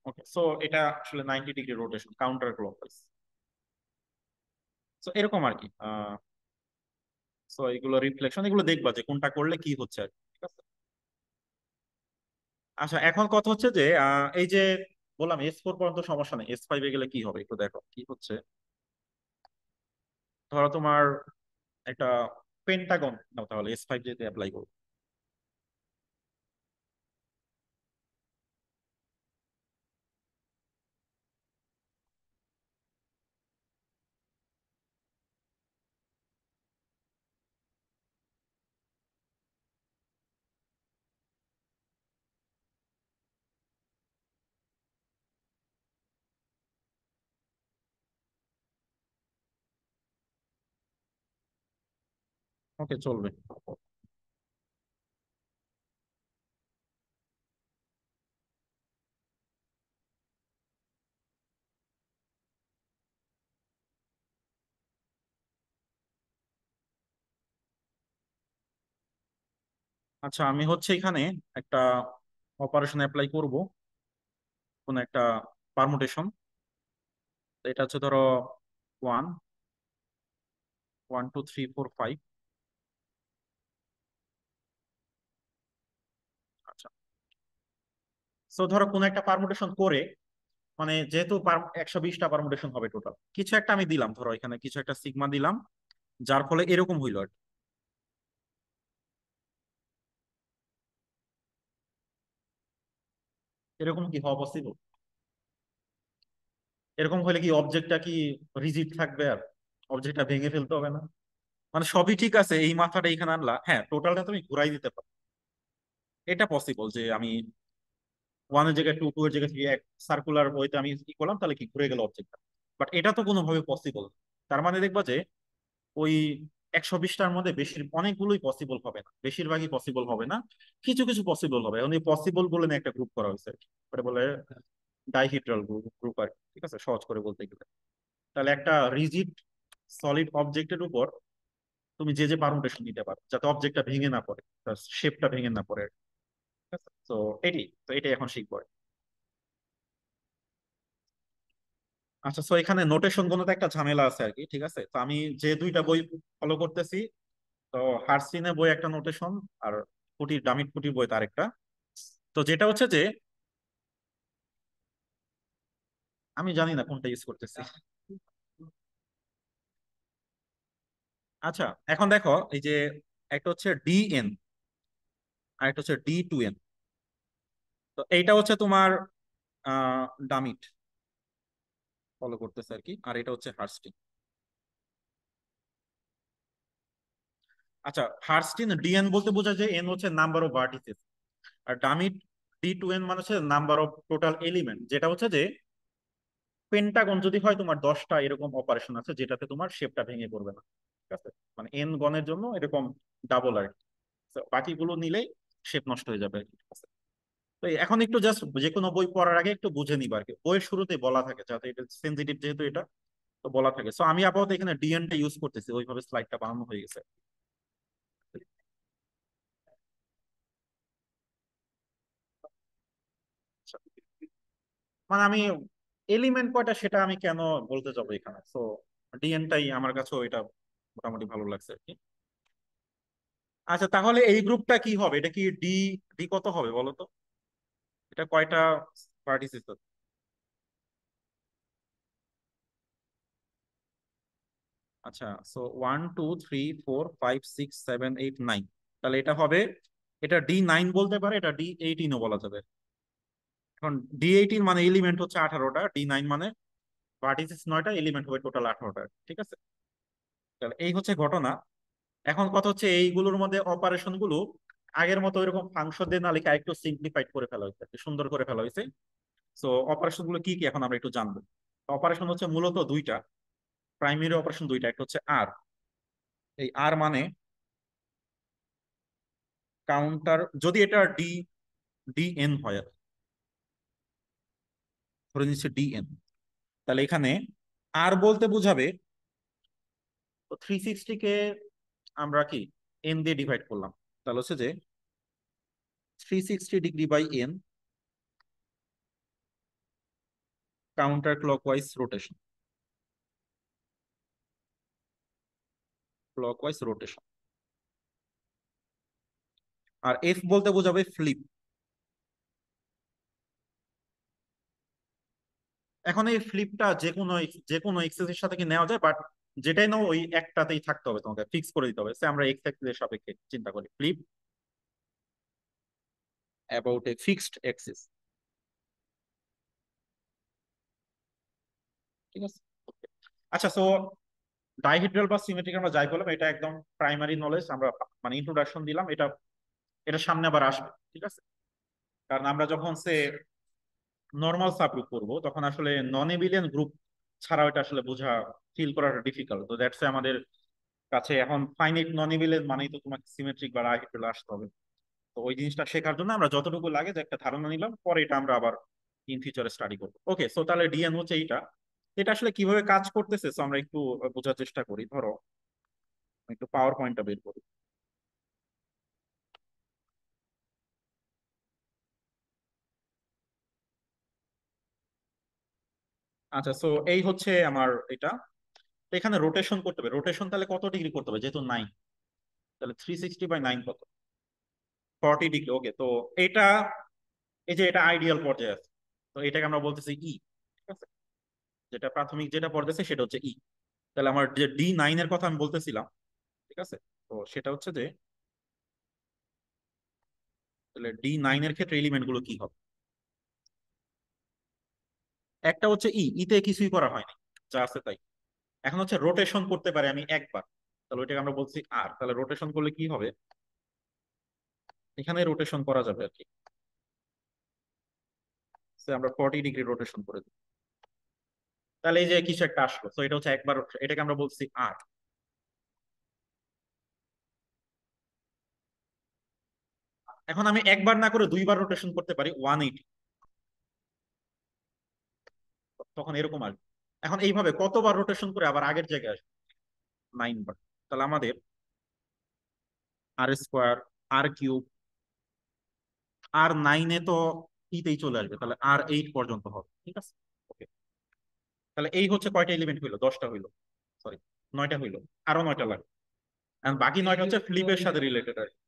ওকে, সো এটা আসলে 90 degree rotation counter clockwise. So এরকম আর কি। সো এগুলো রিফ্লেকশন, এগুলো দেখবা যে কোনটা করলে কি হচ্ছে আর কি, ঠিক আছে? আচ্ছা, এখন কথা হচ্ছে যে এই যে বললাম S4 পর্যন্ত সমস্যা নেই, S5 এ গেলে কি হবে একটু দেখো কি হচ্ছে। ধরো তোমার একটা পেন্টাগন নাও, তাহলে S5 যেতে অ্যাপ্লাই করো। ওকে, চলবে। আচ্ছা, আমি হচ্ছে এখানে একটা অপারেশন অ্যাপ্লাই করব, কোন একটা পারমুটেশন। এটা হচ্ছে ধরো ওয়ান, 1 2 3 4 5। আচ্ছা, সো ধরো কোন একটা পারমুটেশন করে, মানে যেহেতু 120টা পারমুটেশন হবে টোটাল, কিছু একটা আমি দিলাম, ধরো এখানে কিছু একটা সিগমা দিলাম, যার ফলে এরকম হইলো আর কি। এরকম কি হওয়া পসিবল? এরকম হলে কি অবজেক্টটা কি রিজিড থাকবে? আর অবজেক্টটা ভেঙে ফেলতে হবে না? মানে সবই ঠিক আছে, এই মাথাটা এখানে আনলা, হ্যাঁ টোটালটা তুমি ঘুরাই দিতে পারো। এটা পসিবল যে আমি ওয়ানের জায়গায় টু, টু এর জায়গায় থ্রি, এক সার্কুলার ওয়েতে আমি ই করলাম, তাহলে কি ঘুরে গেল অবজেক্টটা। বাট এটা তো কোনোভাবে পসিবল। তার মানে দেখবা যে ওই 120টার মধ্যে অনেকগুলোই পসিবল হবে না, বেশিরভাগই পসিবল হবে না। কিছু কিছু পসিবল হবে, এখন এই পসিবল বলে নিয়ে একটা গ্রুপ করা হয়েছে, ওটা বলে ডাইহিড্রাল গ্রুপ গ্রুপ আর কি, ঠিক আছে, সহজ করে বলতে গেলে। তাহলে একটা রিজিড সলিড অবজেক্টের উপর তুমি যে যে পারমুটেশন নিতে পারো, যাতে অবজেক্টটা ভেঙে না পড়ে, তার শেপটা ভেঙে না পড়ে। ঠিক আছে, তো এটাই এখন শিখবো আর কি। আচ্ছা, তো এখানে নোটেশন গুলোতে একটা ঝামেলা আছে আর কি, ঠিক আছে। তো আমি যে দুইটা বই ফলো করতেছি, তো হার্সিনের বই একটা নোটেশন, আর ডামিট কুটির বই তার একটা। তো যেটা হচ্ছে যে আমি জানি না কোনটা ইউজ করতেছি। আচ্ছা, এখন দেখো এই যে একটা হচ্ছে ডিএন, আর একটা হচ্ছে D2N। তো এইটা হচ্ছে তোমার ডামিট ফলো করতেছে আর কি, আর এটা হচ্ছে হার্স্টিন। আচ্ছা, হার্স্টিন ডিএন বলতে বোঝা যায় এন হচ্ছে নাম্বার অফ ভার্টিসেস, আর ডামিট D2N মানে হচ্ছে নাম্বার অফ টোটাল এলিমেন্ট, যেটা হচ্ছে যে পেন্টাগন যদি হয় তোমার 10টা এরকম অপারেশন আছে যেটাতে তোমার শেপটা ভেঙে পড়বে না। ঠিক আছে, মানে এন গণের জন্য এরকম ডাবল আর কি। So, বাকিগুলো নিলেই শেপ নষ্ট হয়ে যাবে আর কি। ঠিক আছে, তো এখন একটু জাস্ট যে কোনো বই পড়ার আগে একটু বুঝে নিবা আর কি, বইয়ের শুরুতে বলা থাকে, যাতে এটা সেন্সিটিভ যেহেতু এটা, তো বলা থাকে। সো আমি আপাতত এখানে ডিএন টা ইউজ করতেছি, ওইভাবে স্লাইডটা বানানো হয়ে গেছে। আচ্ছা, মানে আমি এলিমেন্ট কয়টা সেটা আমি কেন বলতে যাবো এখানে, তো ডিএন টাই আমার কাছেও এটা মোটামুটি ভালো লাগছে আর কি। আচ্ছা, তাহলে এই গ্রুপটা কি হবে? এটা কি ডি, ডি কত হবে বলো তো? এটা কয়টা পার্টিসিপেট? আচ্ছা, সো 1 2 3 4 5 6 7 8 9, তাহলে এটা হবে, এটা D9 বলতে পারে, এটা D18ও বলা যাবে। এখন D18 মানে এলিমেন্ট হচ্ছে 18টা, D9 মানে পার্টিসিপেট 9টা, এলিমেন্ট হবে টোটাল 18টা। ঠিক আছে, তাহলে এই হচ্ছে ঘটনা। এখন কথা হচ্ছে এইগুলোর মধ্যে অপারেশন গুলো আগের মতো এরকম ফাংশন দিয়ে না লিখে একটু সিম্পলিফাইড করে ফেলা হয়েছে, একটু সুন্দর করে ফেলা হয়েছে। সো অপারেশন গুলো কি কি এখন আমরা একটু জানবো। অপারেশন হচ্ছে মূলত দুইটা, প্রাইমারি অপারেশন দুইটা, একটা হচ্ছে আর, এই আর মানে কাউন্টার, যদি এটা ডিএন হয় আর কি, ধরে নিচ্ছে ডিএন, তাহলে এখানে আর বলতে বোঝাবে, তো 360 কে আমরা কি এন দিয়ে ডিভাইড করলাম, তাহলে হচ্ছে যে 360 degree by N counter clockwise rotation, clockwise rotation. আর এফ বলতে বোঝাবে ফ্লিপ। এখন এই ফ্লিপটা যে কোনো এক্সেস এর সাথে কি নেওয়া যায়, বাট যেটাই নাও ওই একটাতেই থাকতে হবে, তোমাকে ফিক্স করে দিতে হবে। সে আমরা এক্স অ্যাক্সিস এর সাপেক্ষে চিন্তা করি, flip about a fixed Axis. ঠিক আছে, আচ্ছা। সো ডাইহিড্রাল বা সিমেট্রিক আমরা যাই বললাম, এটা একদম প্রাইমারি নলেজ, আমরা মানে ইন্ট্রোডাকশন দিলাম, এটা এটা সামনে আবার আসবে। ঠিক আছে, কারণ আমরা যখন সে নর্মাল সাবগ্রুপ করবো, তখন আসলে নন এবিলিয়ান গ্রুপ ছাড়া এটা আসলে বোঝা, ফিল করাটা ডিফিকাল্ট। তো দ্যাটস আমাদের কাছে এখন ফাইনাইট নন ইভিলেন্স মানেই তো তোমাকে সিমেট্রিক বা রাইট আসতে হবে। তো ওই জিনিসটা শেখার জন্য আমরা যতটুকু লাগে যে একটা ধারণা নিলাম, পরে এটা আমরা আবার ইন ফিউচারে স্টাডি করবো। ওকে, সো তাহলে ডিএন হচ্ছে এইটা। এটা আসলে কিভাবে কাজ করতেছে সো আমরা একটু বোঝার চেষ্টা করি। ধরো আমি একটু পাওয়ার পয়েন্টটা বের করি। আচ্ছা, সো এই হচ্ছে আমার এটা। তো এখানে রোটেশন করতে হবে। রোটেশন তাহলে কত ডিগ্রি করতে হবে, যেহেতু 9, তাহলে 360/9 কত? 40 ডিগ্রি। ওকে, তো এটা এই যে এটা আইডিয়াল পর্যায়ে আছে, তো এটাকে আমরা বলতেছি ই। ঠিক আছে, যেটা প্রাথমিক যেটা পড়তেছে সেটা হচ্ছে ই। তাহলে আমার যে D9 এর কথা আমি বলতেছিলাম, ঠিক আছে, তো সেটা হচ্ছে যে তাহলে D9 এর ক্ষেত্রে এলিমেন্ট গুলো কি হবে। একটা হচ্ছে ইতে কিছুই করা হয়নি, যা আছে তাই। এখন হচ্ছে রোটেশন করতে পারি আমি একবার, তাহলে ওইটাকে আমরা বলছি আর। তাহলে রোটেশন করলে কি হবে, এখানে রোটেশন করা যাবে আর কি। সে আমরা 40 ডিগ্রি রোটেশন করে দিই, তাহলে এই যে কিছু একটা আসলো, তো এটা হচ্ছে একবার, এটাকে আমরা বলছি আর। এখন আমি একবার না করে দুইবার রোটেশন করতে পারি 180, তখন এরকম আসবে। এখন এইভাবে কতবার রোটেশন করে আবার আগের জায়গায় আসবে, 9 বার। তাহলে আমাদের R² R³ R9 তো ইতেই চলে আসবে, তাহলে R8 পর্যন্ত হবে। ঠিক আছে, ওকে। তাহলে এই হচ্ছে কয়টা এলিমেন্ট হইলো, 10টা হইলো, সরি 9টা হইলো। আরো 9টা লাগবে। এখন বাকি 9টা হচ্ছে ফ্লিপের সাথে রিলেটেড আর কি।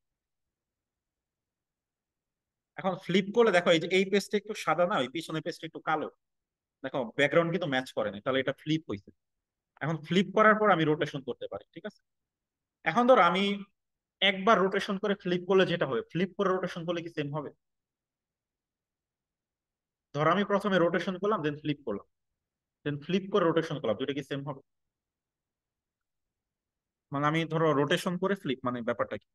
এখন ফ্লিপ করলে দেখো, এই যে এই পেজটা একটু সাদা না, ওই পিছনের পেজটা একটু কালো, দেখো ব্যাকগ্রাউন্ড কিন্তু ম্যাচ করে না, তাহলে এটা ফ্লিপ হয়েছে। এখন ফ্লিপ করার পর আমি রোটেশন করতে পারি। ঠিক আছে, এখন ধর আমি একবার রোটেশন করে ফ্লিপ করলে যেটা হবে, ফ্লিপ করে রোটেশন করলে কি সেম হবে? ধর আমি প্রথমে রোটেশন করলাম, দেন ফ্লিপ করলাম, দেন ফ্লিপ করে রোটেশন করলাম, দুইটা কি সেম হবে? মানে আমি ধরো রোটেশন করে ফ্লিপ, মানে ব্যাপারটা কি,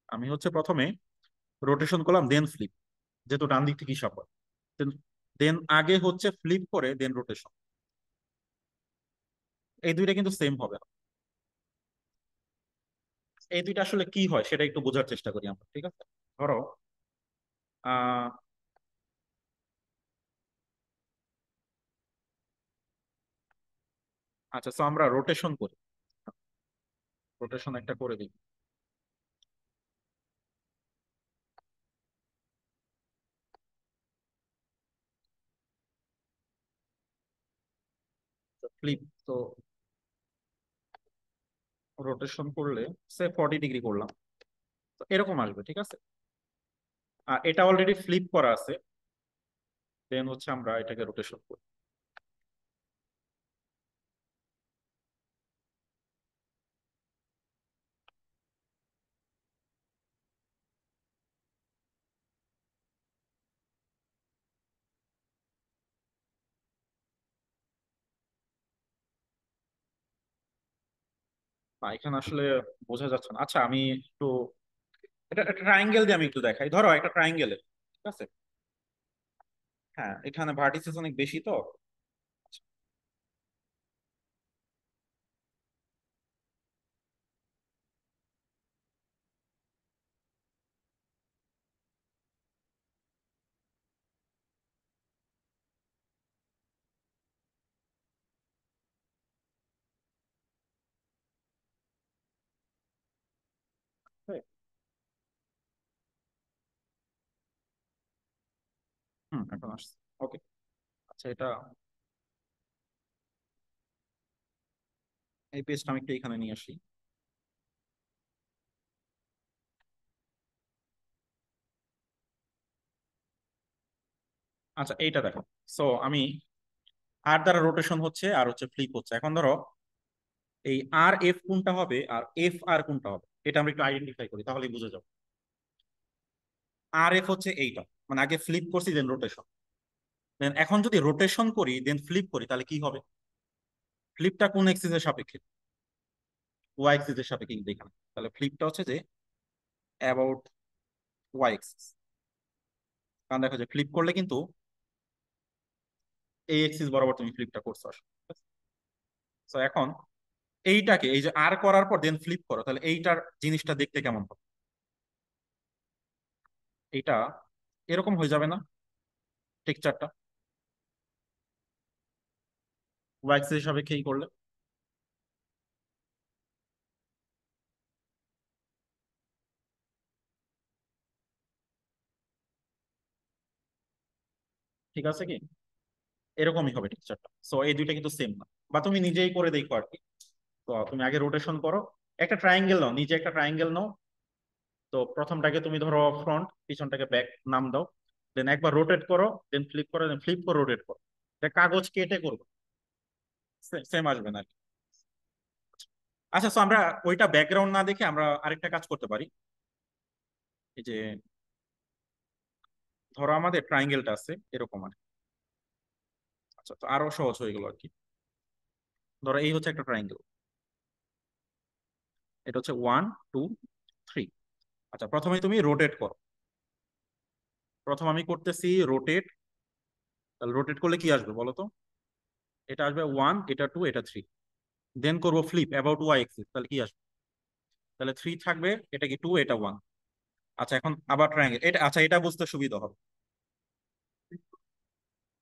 আমি হচ্ছে প্রথমে রোটেশন করলাম দেন ফ্লিপ, যেহেতু ডান দিক থেকে হিসাব হয়, দেন দেন আগে হচ্ছে ফ্লিপ করে দেন রোটেশন, এই দুইটা কিন্তু সেম হবে না। এই দুইটা আসলে কি হয় সেটা একটু বোঝার চেষ্টা করি আমরা। ঠিক আছে, ধরো আহ আচ্ছা, তো আমরা রোটেশন করি, রোটেশন একটা করে দিই। ফ্লিপ, তো রোটেশন করলে সে 40 ডিগ্রি করলাম, তো এরকম আসবে। ঠিক আছে, আর এটা অলরেডি ফ্লিপ করা আছে, দেন হচ্ছে আমরা এটাকে রোটেশন করি। না, এখানে আসলে বোঝা যাচ্ছে না। আচ্ছা, আমি একটু এটা একটা ট্রায়াঙ্গেল দিয়ে আমি একটু দেখাই। ধরো একটা ট্রায়াঙ্গেলের, ঠিক আছে, হ্যাঁ এখানে ভার্টিসেস অনেক বেশি তো। হুম, এখন আসছে। ওকে, আচ্ছা এটা, এই পেজটা আমি একটু এখানে নিয়ে আসি। আচ্ছা এইটা দেখো, সো আমি আর দ্বারা রোটেশন হচ্ছে আর হচ্ছে ফ্লিপ হচ্ছে। এখন ধরো এই R F কোনটা হবে আর FR কোনটা হবে, এটা আমরা একটু আইডেন্টিফাই করি, তাহলেই বুঝে যাবো। RF হচ্ছে এইটা, মানে আগে ফ্লিপ করছি দেন রোটেশন, দেন এখন যদি রোটেশন করি দেন ফ্লিপ করি তাহলে কি হবে? ফ্লিপটা কোন এক্সিস এর সাপেক্ষে? ওয়াই এক্সিস এর সাপেক্ষে কিন্তু এখানে, তাহলে ফ্লিপটা হচ্ছে যে অ্যাবাউট ওয়াই এক্সিস। কারণ দেখো যে ফ্লিপ করলে কিন্তু এই এক্সিস বরাবর তুমি ফ্লিপটা করছো আসলে। তো এখন এইটাকে এই যে আর করার পর দেন ফ্লিপ করো, তাহলে এইটার জিনিসটা দেখতে কেমন হবে? এইটা এরকম হয়ে যাবে না টেক্সচারটা, ওয়াইক্স হিসাবে খেই করলে? ঠিক আছে কি? এরকমই হবে টেক্সচারটা। সো এই দুইটা কিন্তু সেম না, বা তুমি নিজেই করে দেখো আর কি। তো তুমি আগে রোটেশন করো, একটা ট্রায়াঙ্গেল নাও, নিচে একটা ট্রায়াঙ্গেল নাও। তো প্রথমটাকে তুমি ধরো ফ্রন্ট, পিছনটাকে ব্যাক নাম দাও। দেন একবার রোটেট করো, দেন ফ্লিপ করো, দেন ফ্লিপ করে রোটেট করো। এটা কাগজ কেটে করবো, সেম আসবে না আর কি। আচ্ছা, তো আমরা ওইটা ব্যাকগ্রাউন্ড না দেখে আমরা আরেকটা কাজ করতে পারি। এই যে ধরো আমাদের ট্রায়াঙ্গেলটা আছে এরকম আর কি। আচ্ছা, তো আরো সহজ হয়ে গেল আর কি। ধরো এই হচ্ছে একটা ট্রায়াঙ্গেল, এটা হচ্ছে 1 2 3। আচ্ছা, প্রথমে তুমি রোটেট করো। প্রথম আমি করতেছি রোটেট। তাহলে রোটেট করলে কি আসবে বলো তো? এটা আসবে 1, এটা 2, এটা 3। দেন করবো ফ্লিপ অ্যাবাউট ওয়াই এক্সিস, তাহলে কি আসবে? তাহলে 3 থাকবে, এটা কি 2, এটা 1। আচ্ছা, এখন আবার ট্রায়াঙ্গেল এটা, আচ্ছা এটা বুঝতে সুবিধা হবে।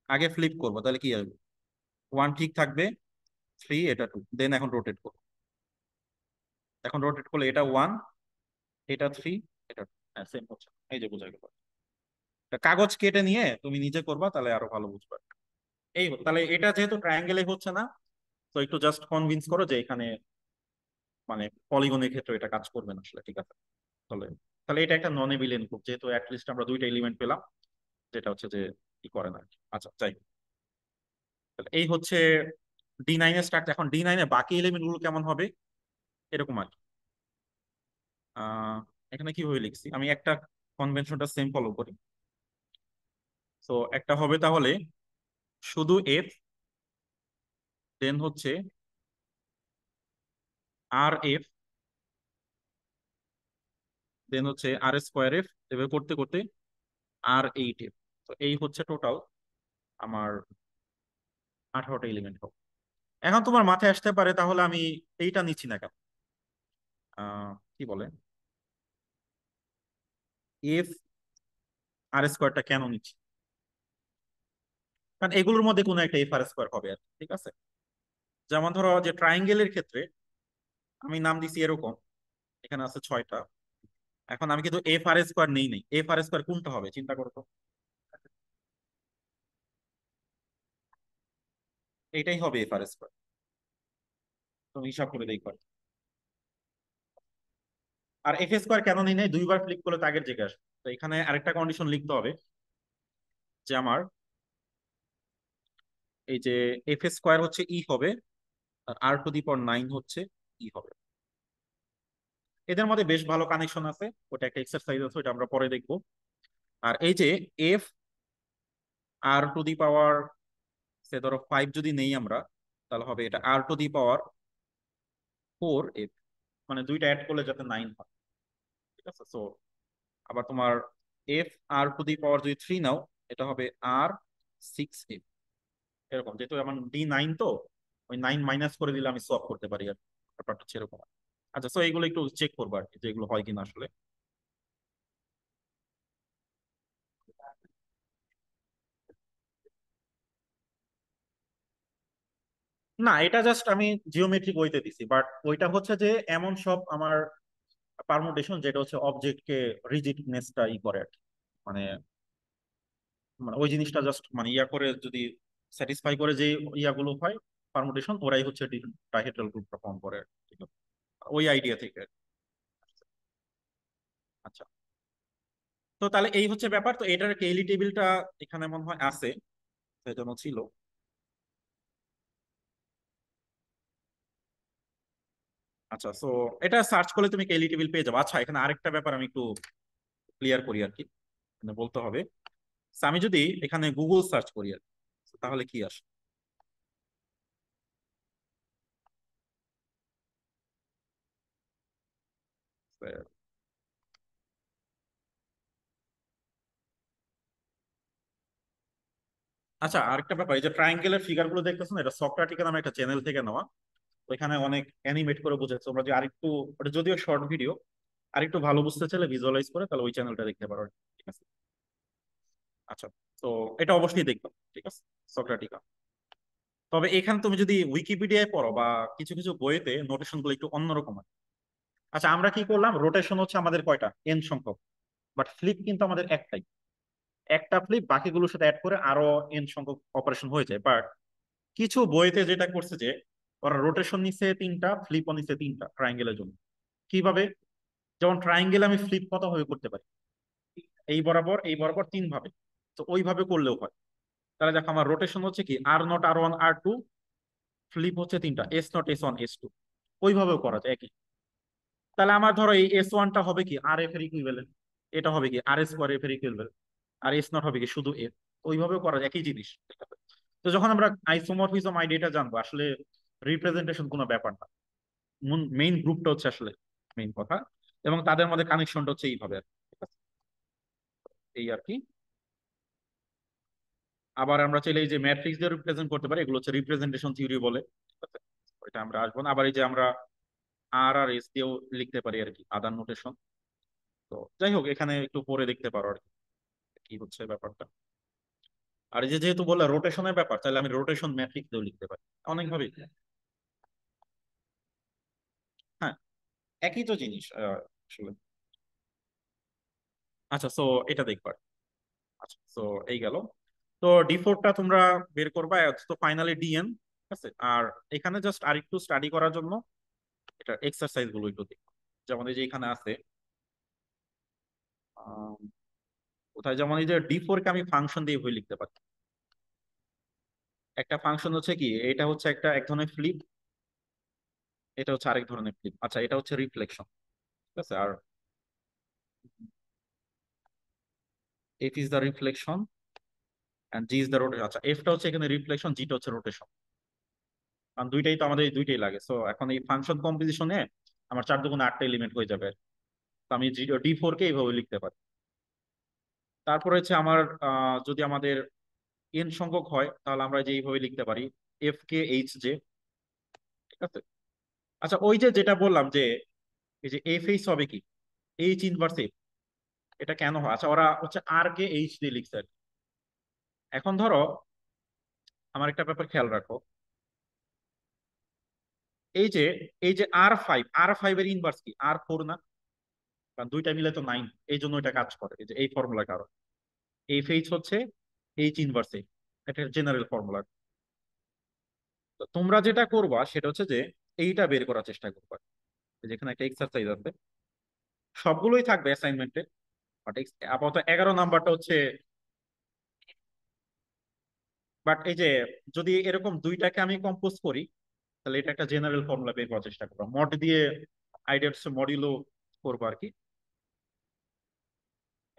আগে ফ্লিপ করবো, তাহলে কি আসবে? 1 ঠিক থাকবে, 3, এটা 2। দেন এখন রোটেট করবো। এখন রোটেট করলে এটা 1, এটা 3, এটা 2। হ্যাঁ, সেম হচ্ছে। এই যে বোঝা গেল। তা কাগজ কেটে নিয়ে তুমি নিজে করবা, তাহলে আরো ভালো বুঝবা। তাহলে এটা যেহেতু ট্রায়াঙ্গেলে হচ্ছে না, তো একটু জাস্ট কনভিন্স করো যে এখানে মানে পলিগনের ক্ষেত্রে এটা কাজ করবে না আসলে। ঠিক আছে, তাহলে তাহলে এটা একটা নন এবিলিয়েন্ট গ্রুপ, যেহেতু অ্যাটলিস্ট আমরা দুইটা এলিমেন্ট পেলাম, যেটা হচ্ছে যে কি করে না আর কি। আচ্ছা, যাই হোক। তাহলে এই হচ্ছে D9 এর স্ট্রাকচার। এখন D9 এর বাকি এলিমেন্ট গুলো কেমন হবে, এরকম আর কি। এখানে কিভাবে লিখছি, আমি একটা কনভেনশনটা সেম ফলো করি। তো একটা হবে তাহলে শুধু এফ, দেন হচ্ছে আর এফ, দেন হচ্ছে আর স্কোয়ার এফ, এভাবে করতে করতে R8 এফ। তো এই হচ্ছে টোটাল আমার 18টা এলিমেন্ট হবে। এখন তোমার মাথায় আসতে পারে তাহলে আমি এইটা নিচ্ছি না কেন? কি বলে, এফ আর স্কোয়ারটা কেন নিচ্ছি? কারণ এগুলোর মধ্যে কোনো একটা এফ আর স্কোয়ার হবে আর কি, ঠিক আছে। যেমন ধরো যে ট্রায়াঙ্গেলের ক্ষেত্রে আমি নাম দিছি এরকম, এখানে আছে 6টা। এখন আমি কিন্তু এফ আর স্কোয়ার নেই নেই, এফ আর স্কোয়ার কোনটা হবে চিন্তা করো তো। এইটাই হবে এফ আর স্কোয়ার। তুমি হিসাব করে দেখো। আর এফ স্কোয়ার কেন নেই নাই, দুইবার ক্লিক করলে তো আগের জায়গায় আসবে। তো এখানে আরেকটা কন্ডিশন লিখতে হবে, যে আমার এই যে এফ স্কোয়ার হচ্ছে ই হবে, আর R⁴ হচ্ছে ই হবে। এদের মধ্যে বেশ ভালো কানেকশন আছে, ওটা একটা এক্সারসাইজ আছে, ওটা আমরা পরে দেখবো। আর এই যে এফ R⁴ সে ধরো 5 যদি নেই আমরা, তাহলে হবে এটা R⁴ মানে দুইটা অ্যাড করলে যাতে 9 হয়। ঠিক আছে, সো আবার তোমার এফ R⁴ যদি 3 নাও, এটা হবে R⁴ এরকম। যেহেতু আমার D9, তো ওই 9 মাইনাস করে দিলে আমি সোয়াপ করতে পারি আর কি। ব্যাপারটা হচ্ছে এরকম। আচ্ছা, সো এইগুলো একটু চেক করবো আর কি, যে এগুলো হয় কিনা আসলে। না, এটা জাস্ট আমি জিওমেট্রিক ওইতে দিছি, বাট ওইটা হচ্ছে যে এমন সব আমার পারমুটেশন যেটা হচ্ছে অবজেক্টকে রিজিডনেসটা ই করে আর কি। মানে মানে ওই জিনিসটা জাস্ট মানে ইয়া করে যদি স্যাটিসফাই করে, যে ইয়াগুলো হয় পারমুটেশন, ওরাই হচ্ছে ডাইহেড্রাল গ্রুপ ফর্ম করে আর কি। ঠিক আছে? ওই আইডিয়া থেকে। আচ্ছা, তো তাহলে এই হচ্ছে ব্যাপার। তো এটার কেইলি টেবিলটা এখানে মনে হয় আছে, সেজন্য ছিল। আচ্ছা, সো এটা সার্চ করলে তুমি কেইলি টেবিল পেয়ে যাবে। আচ্ছা, এখানে আরেকটা ব্যাপার আমি একটু ক্লিয়ার করি আর কি, মানে বলতে হবে। So, আমি যদি এখানে গুগল সার্চ করি আর কি, so তাহলে কি আসে? আচ্ছা, আরেকটা ব্যাপার, এই যে ট্রায়াঙ্গেলের ফিগার গুলো দেখতেছো না, এটা সক্রাটিকা নামে একটা চ্যানেল থেকে নেওয়া। তো এখানে অনেক অ্যানিমেট করে বোঝাচ্ছে, তোমরা যে আরেকটু, ওটা যদিও শর্ট ভিডিও, আরেকটু ভালো বুঝতে চাইলে ভিজুয়ালাইজ করে তাহলে ওই চ্যানেলটা দেখতে পারো। ঠিক আছে, আচ্ছা। তো এটা অবশ্যই দেখবা, ঠিক আছে, সক্রাটিকা। তবে এখানে তুমি যদি উইকিপিডিয়ায় পড়ো বা কিছু কিছু বইয়েতে নোটেশন গুলো একটু অন্যরকম হয়। আচ্ছা, আমরা কি করলাম, রোটেশন হচ্ছে আমাদের কয়টা, এন সংখ্যক, বাট ফ্লিপ কিন্তু আমাদের একটাই, একটা ফ্লিপ বাকিগুলোর সাথে অ্যাড করে আরো এন সংখ্যক অপারেশন হয়ে যায়। বাট কিছু বইতে যেটা করছে যে ওরা রোটেশন নিচ্ছে তিনটা, ফ্লিপও নিচ্ছে তিনটা ট্রায়াঙ্গেলের জন্য। কিভাবে? যেমন ট্রায়াঙ্গেল আমি ফ্লিপ কত ভাবে করতে পারি, এই বরাবর এই বরাবর তিন ভাবে, তো ওইভাবে করলেও হয়। তাহলে দেখো আমার রোটেশন হচ্ছে কি R0 R1 R2, ফ্লিপ হচ্ছে তিনটা, S0 S1 S2, ওইভাবেও করা যায় একই। তাহলে আমার ধরো এই S1টা হবে কি আর এফ এর ইকুইভ্যালেন্ট, এটা হবে কি R² এর ইকুইভ্যালেন্ট, আর S0 হবে কি শুধু এফ। ওইভাবেও করা যায় একই জিনিস। তো যখন আমরা আইসোমরফিজম আইডিয়াটা জানবো, আসলে রিপ্রেজেন্টেশন কোনো ব্যাপার না, মেইন গ্রুপটা হচ্ছে আসলে মেইন কথা, এবং তাদের মধ্যে কানেকশনটা হচ্ছে এইভাবে আর কি। ঠিক আছে? এই আর কি। আবার আমরা চাইলে এই যে ম্যাট্রিক্স দিয়ে রিপ্রেজেন্ট করতে পারি, এগুলো হচ্ছে রিপ্রেজেন্টেশন থিওরি বলে। ঠিক আছে? ওইটা আমরা আসবো না। আবার এই যে আমরা আর আর এস দিয়েও লিখতে পারি আর কি, আদার নোটেশন। তো যাই হোক, এখানে একটু পরে দেখতে পারো আর কি কি হচ্ছে ব্যাপারটা। আর এই যে যেহেতু বললে রোটেশনের ব্যাপার, তাহলে আমি রোটেশন ম্যাট্রিক্স দিয়েও লিখতে পারি অনেকভাবে। হ্যাঁ, একই তো জিনিস আসলে। আচ্ছা, সো এটা দেখবার। আচ্ছা, তো এই গেল। তো D4টা তোমরা বের করবা, তো ফাইনালি ডিএন। ঠিক আছে, আর এখানে জাস্ট আরেকটু স্টাডি করার জন্য এটা এক্সারসাইজ গুলো একটু দেখো। যেমন এই যে এখানে আছে আম, কোথায়, যেমন এই যে D4 কে আমি ফাংশন দিয়ে বই লিখতে পারি। একটা ফাংশন হচ্ছে কি, এটা হচ্ছে একটা এক ধরনের ফ্লিপ, এটা হচ্ছে আরেক ধরনের ফ্লিপ। আচ্ছা, এটা হচ্ছে রিফ্লেকশন। ঠিক আছে, আর F is the reflection and G is the rotation. আচ্ছা, এফটা হচ্ছে এখানে রিফ্লেকশন, জিটা হচ্ছে রোটেশন, কারণ দুইটাই তো আমাদের, এই দুইটাই লাগে। সো এখন এই ফাংশন কম্পোজিশনে আমার 4 × 8 এলিমেন্ট হয়ে যাবে। তো আমি D4 কে এইভাবে লিখতে পারি। তারপরে হচ্ছে আমার যদি আমাদের এন সংখ্যক হয়, তাহলে আমরা যে এইভাবে লিখতে পারি, F K H J। ঠিক আছে। আচ্ছা, ওই যে যেটা বললাম যে এই যে এফ এইচ হবে কি, এইচ ইনভার্স এফ, এটা কেন হয়? আচ্ছা, ওরা হচ্ছে আর কে এইচ দিয়ে লিখছে আর কি। এখন ধরো আমার একটা ব্যাপার খেয়াল রাখো, এই যে আর ফাইভ এর ইনভার্স কি R4 না? কারণ দুইটা মিলে তো 9, এই জন্য এটা কাজ করে, এই যে এই ফর্মুলা কারণ এফ এইচ হচ্ছে এইচ ইনভার্স এফ, এটা জেনারেল ফর্মুলা। তোমরা যেটা করবা সেটা হচ্ছে যে এইটা বের করার চেষ্টা করবা। যেখানে একটা এক্সারসাইজ আছে, সবগুলোই থাকবে অ্যাসাইনমেন্টে, বাট আপাতত 11 নাম্বারটা হচ্ছে। বাট এই যে যদি এরকম দুইটাকে আমি কম্পোজ করি, তাহলে এটা একটা জেনারেল ফর্মুলা বের করার চেষ্টা করবো, মড দিয়ে আইডিয়া মডিউলও করবো আর কি।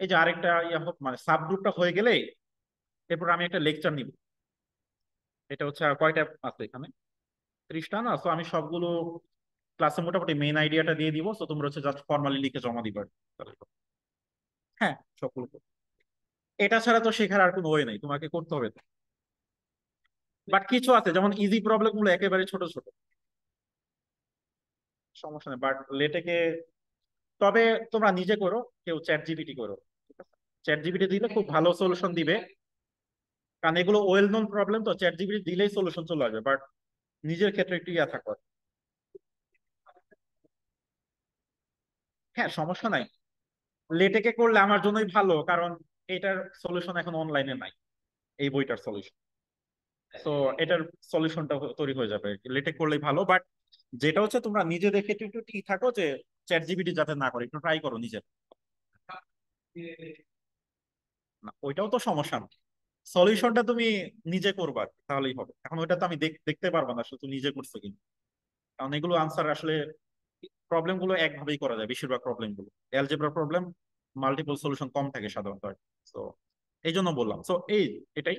এই যে আরেকটা ইয়া মানে সাব গ্রুপটা হয়ে গেলে এরপর আমি একটা লেকচার নিব। এটা হচ্ছে আর কয়টা আছে এখানে, 30টা না? তো আমি সবগুলো ক্লাসে মোটামুটি মেইন আইডিয়াটা দিয়ে দিব, তো তোমরা হচ্ছে জাস্ট ফর্মালি লিখে জমা দিবা। হ্যাঁ, সবগুলো করবো। এটা ছাড়া তো শেখার আর কোনো ওয়ে নাই, তোমাকে করতে হবে। বাট কিছু আছে যেমন ইজি প্রবলেম গুলো একেবারে ছোট ছোট, সমস্যা নেই, বাট লেটেকে তবে তোমরা নিজে করো, কেউ চ্যাট জিপিটি করো। ঠিক আছে, চ্যাট জিপিটি দিলে খুব ভালো সলিউশন দিবে, কারণ এগুলো ওয়েল নোন প্রবলেম, তো চ্যাট জিপিটি দিলেই সলিউশন চলে আসবে। বাট নিজের ক্ষেত্রে একটু ইয়া থাকো। হ্যাঁ, সমস্যা নাই, লেটেকে করলে আমার জন্যই ভালো, কারণ এটার সলিউশন এখন অনলাইনে নাই, এই বইটার সলিউশন। তো এটার সলিউশনটা তৈরি হয়ে যাবে, লেটে করলেই ভালো। বাট যেটা হচ্ছে তোমরা নিজে দেখে একটু একটু ঠিক থাকো যে চ্যাট জিপিটি যাতে না করে, একটু ট্রাই করো নিজে। না, ওইটাও তো সমস্যা না, সলিউশনটা তুমি নিজে করবা আর কি, তাহলেই হবে। এখন ওইটা তো আমি দেখতে পারবো না আসলে তুমি নিজে করছো কিনা, কারণ এগুলো আনসার আসলে প্রবলেম গুলো একভাবেই করা যায়, বেশিরভাগ প্রবলেম গুলো অ্যালজেব্রা প্রবলেম মাল্টিপল সলিউশন কম থাকে সাধারণত। তো এই জন্য বললাম। তো এটাই।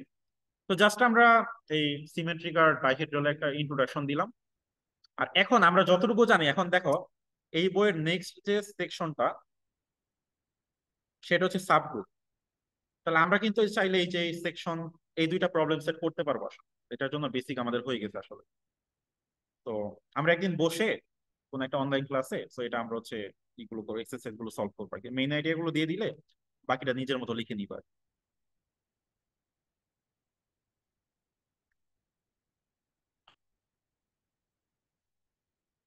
তো জাস্ট আমরা এই সিমেট্রিক আর ডাইহেড্রাল একটা ইন্ট্রোডাকশন দিলাম। আর এখন আমরা যতটুকু জানি, এখন দেখো এই বইয়ের নেক্সট যে সেকশনটা সেটা হচ্ছে সাবগ্রুপ। তাহলে আমরা কিন্তু চাইলে এই যে সেকশন, এই দুইটা প্রবলেম সেট করতে পারবো আসলে। এটার জন্য বেসিক আমাদের হয়ে গেছে আসলে। তো আমরা একদিন বসে কোন একটা অনলাইন ক্লাসে, তো এটা আমরা হচ্ছে এগুলো করে এক্সারসাইজ গুলো সলভ করবো আর কি, মেইন আইডিয়া গুলো দিয়ে দিলে বাকিটা নিজের মতো লিখে নিবা।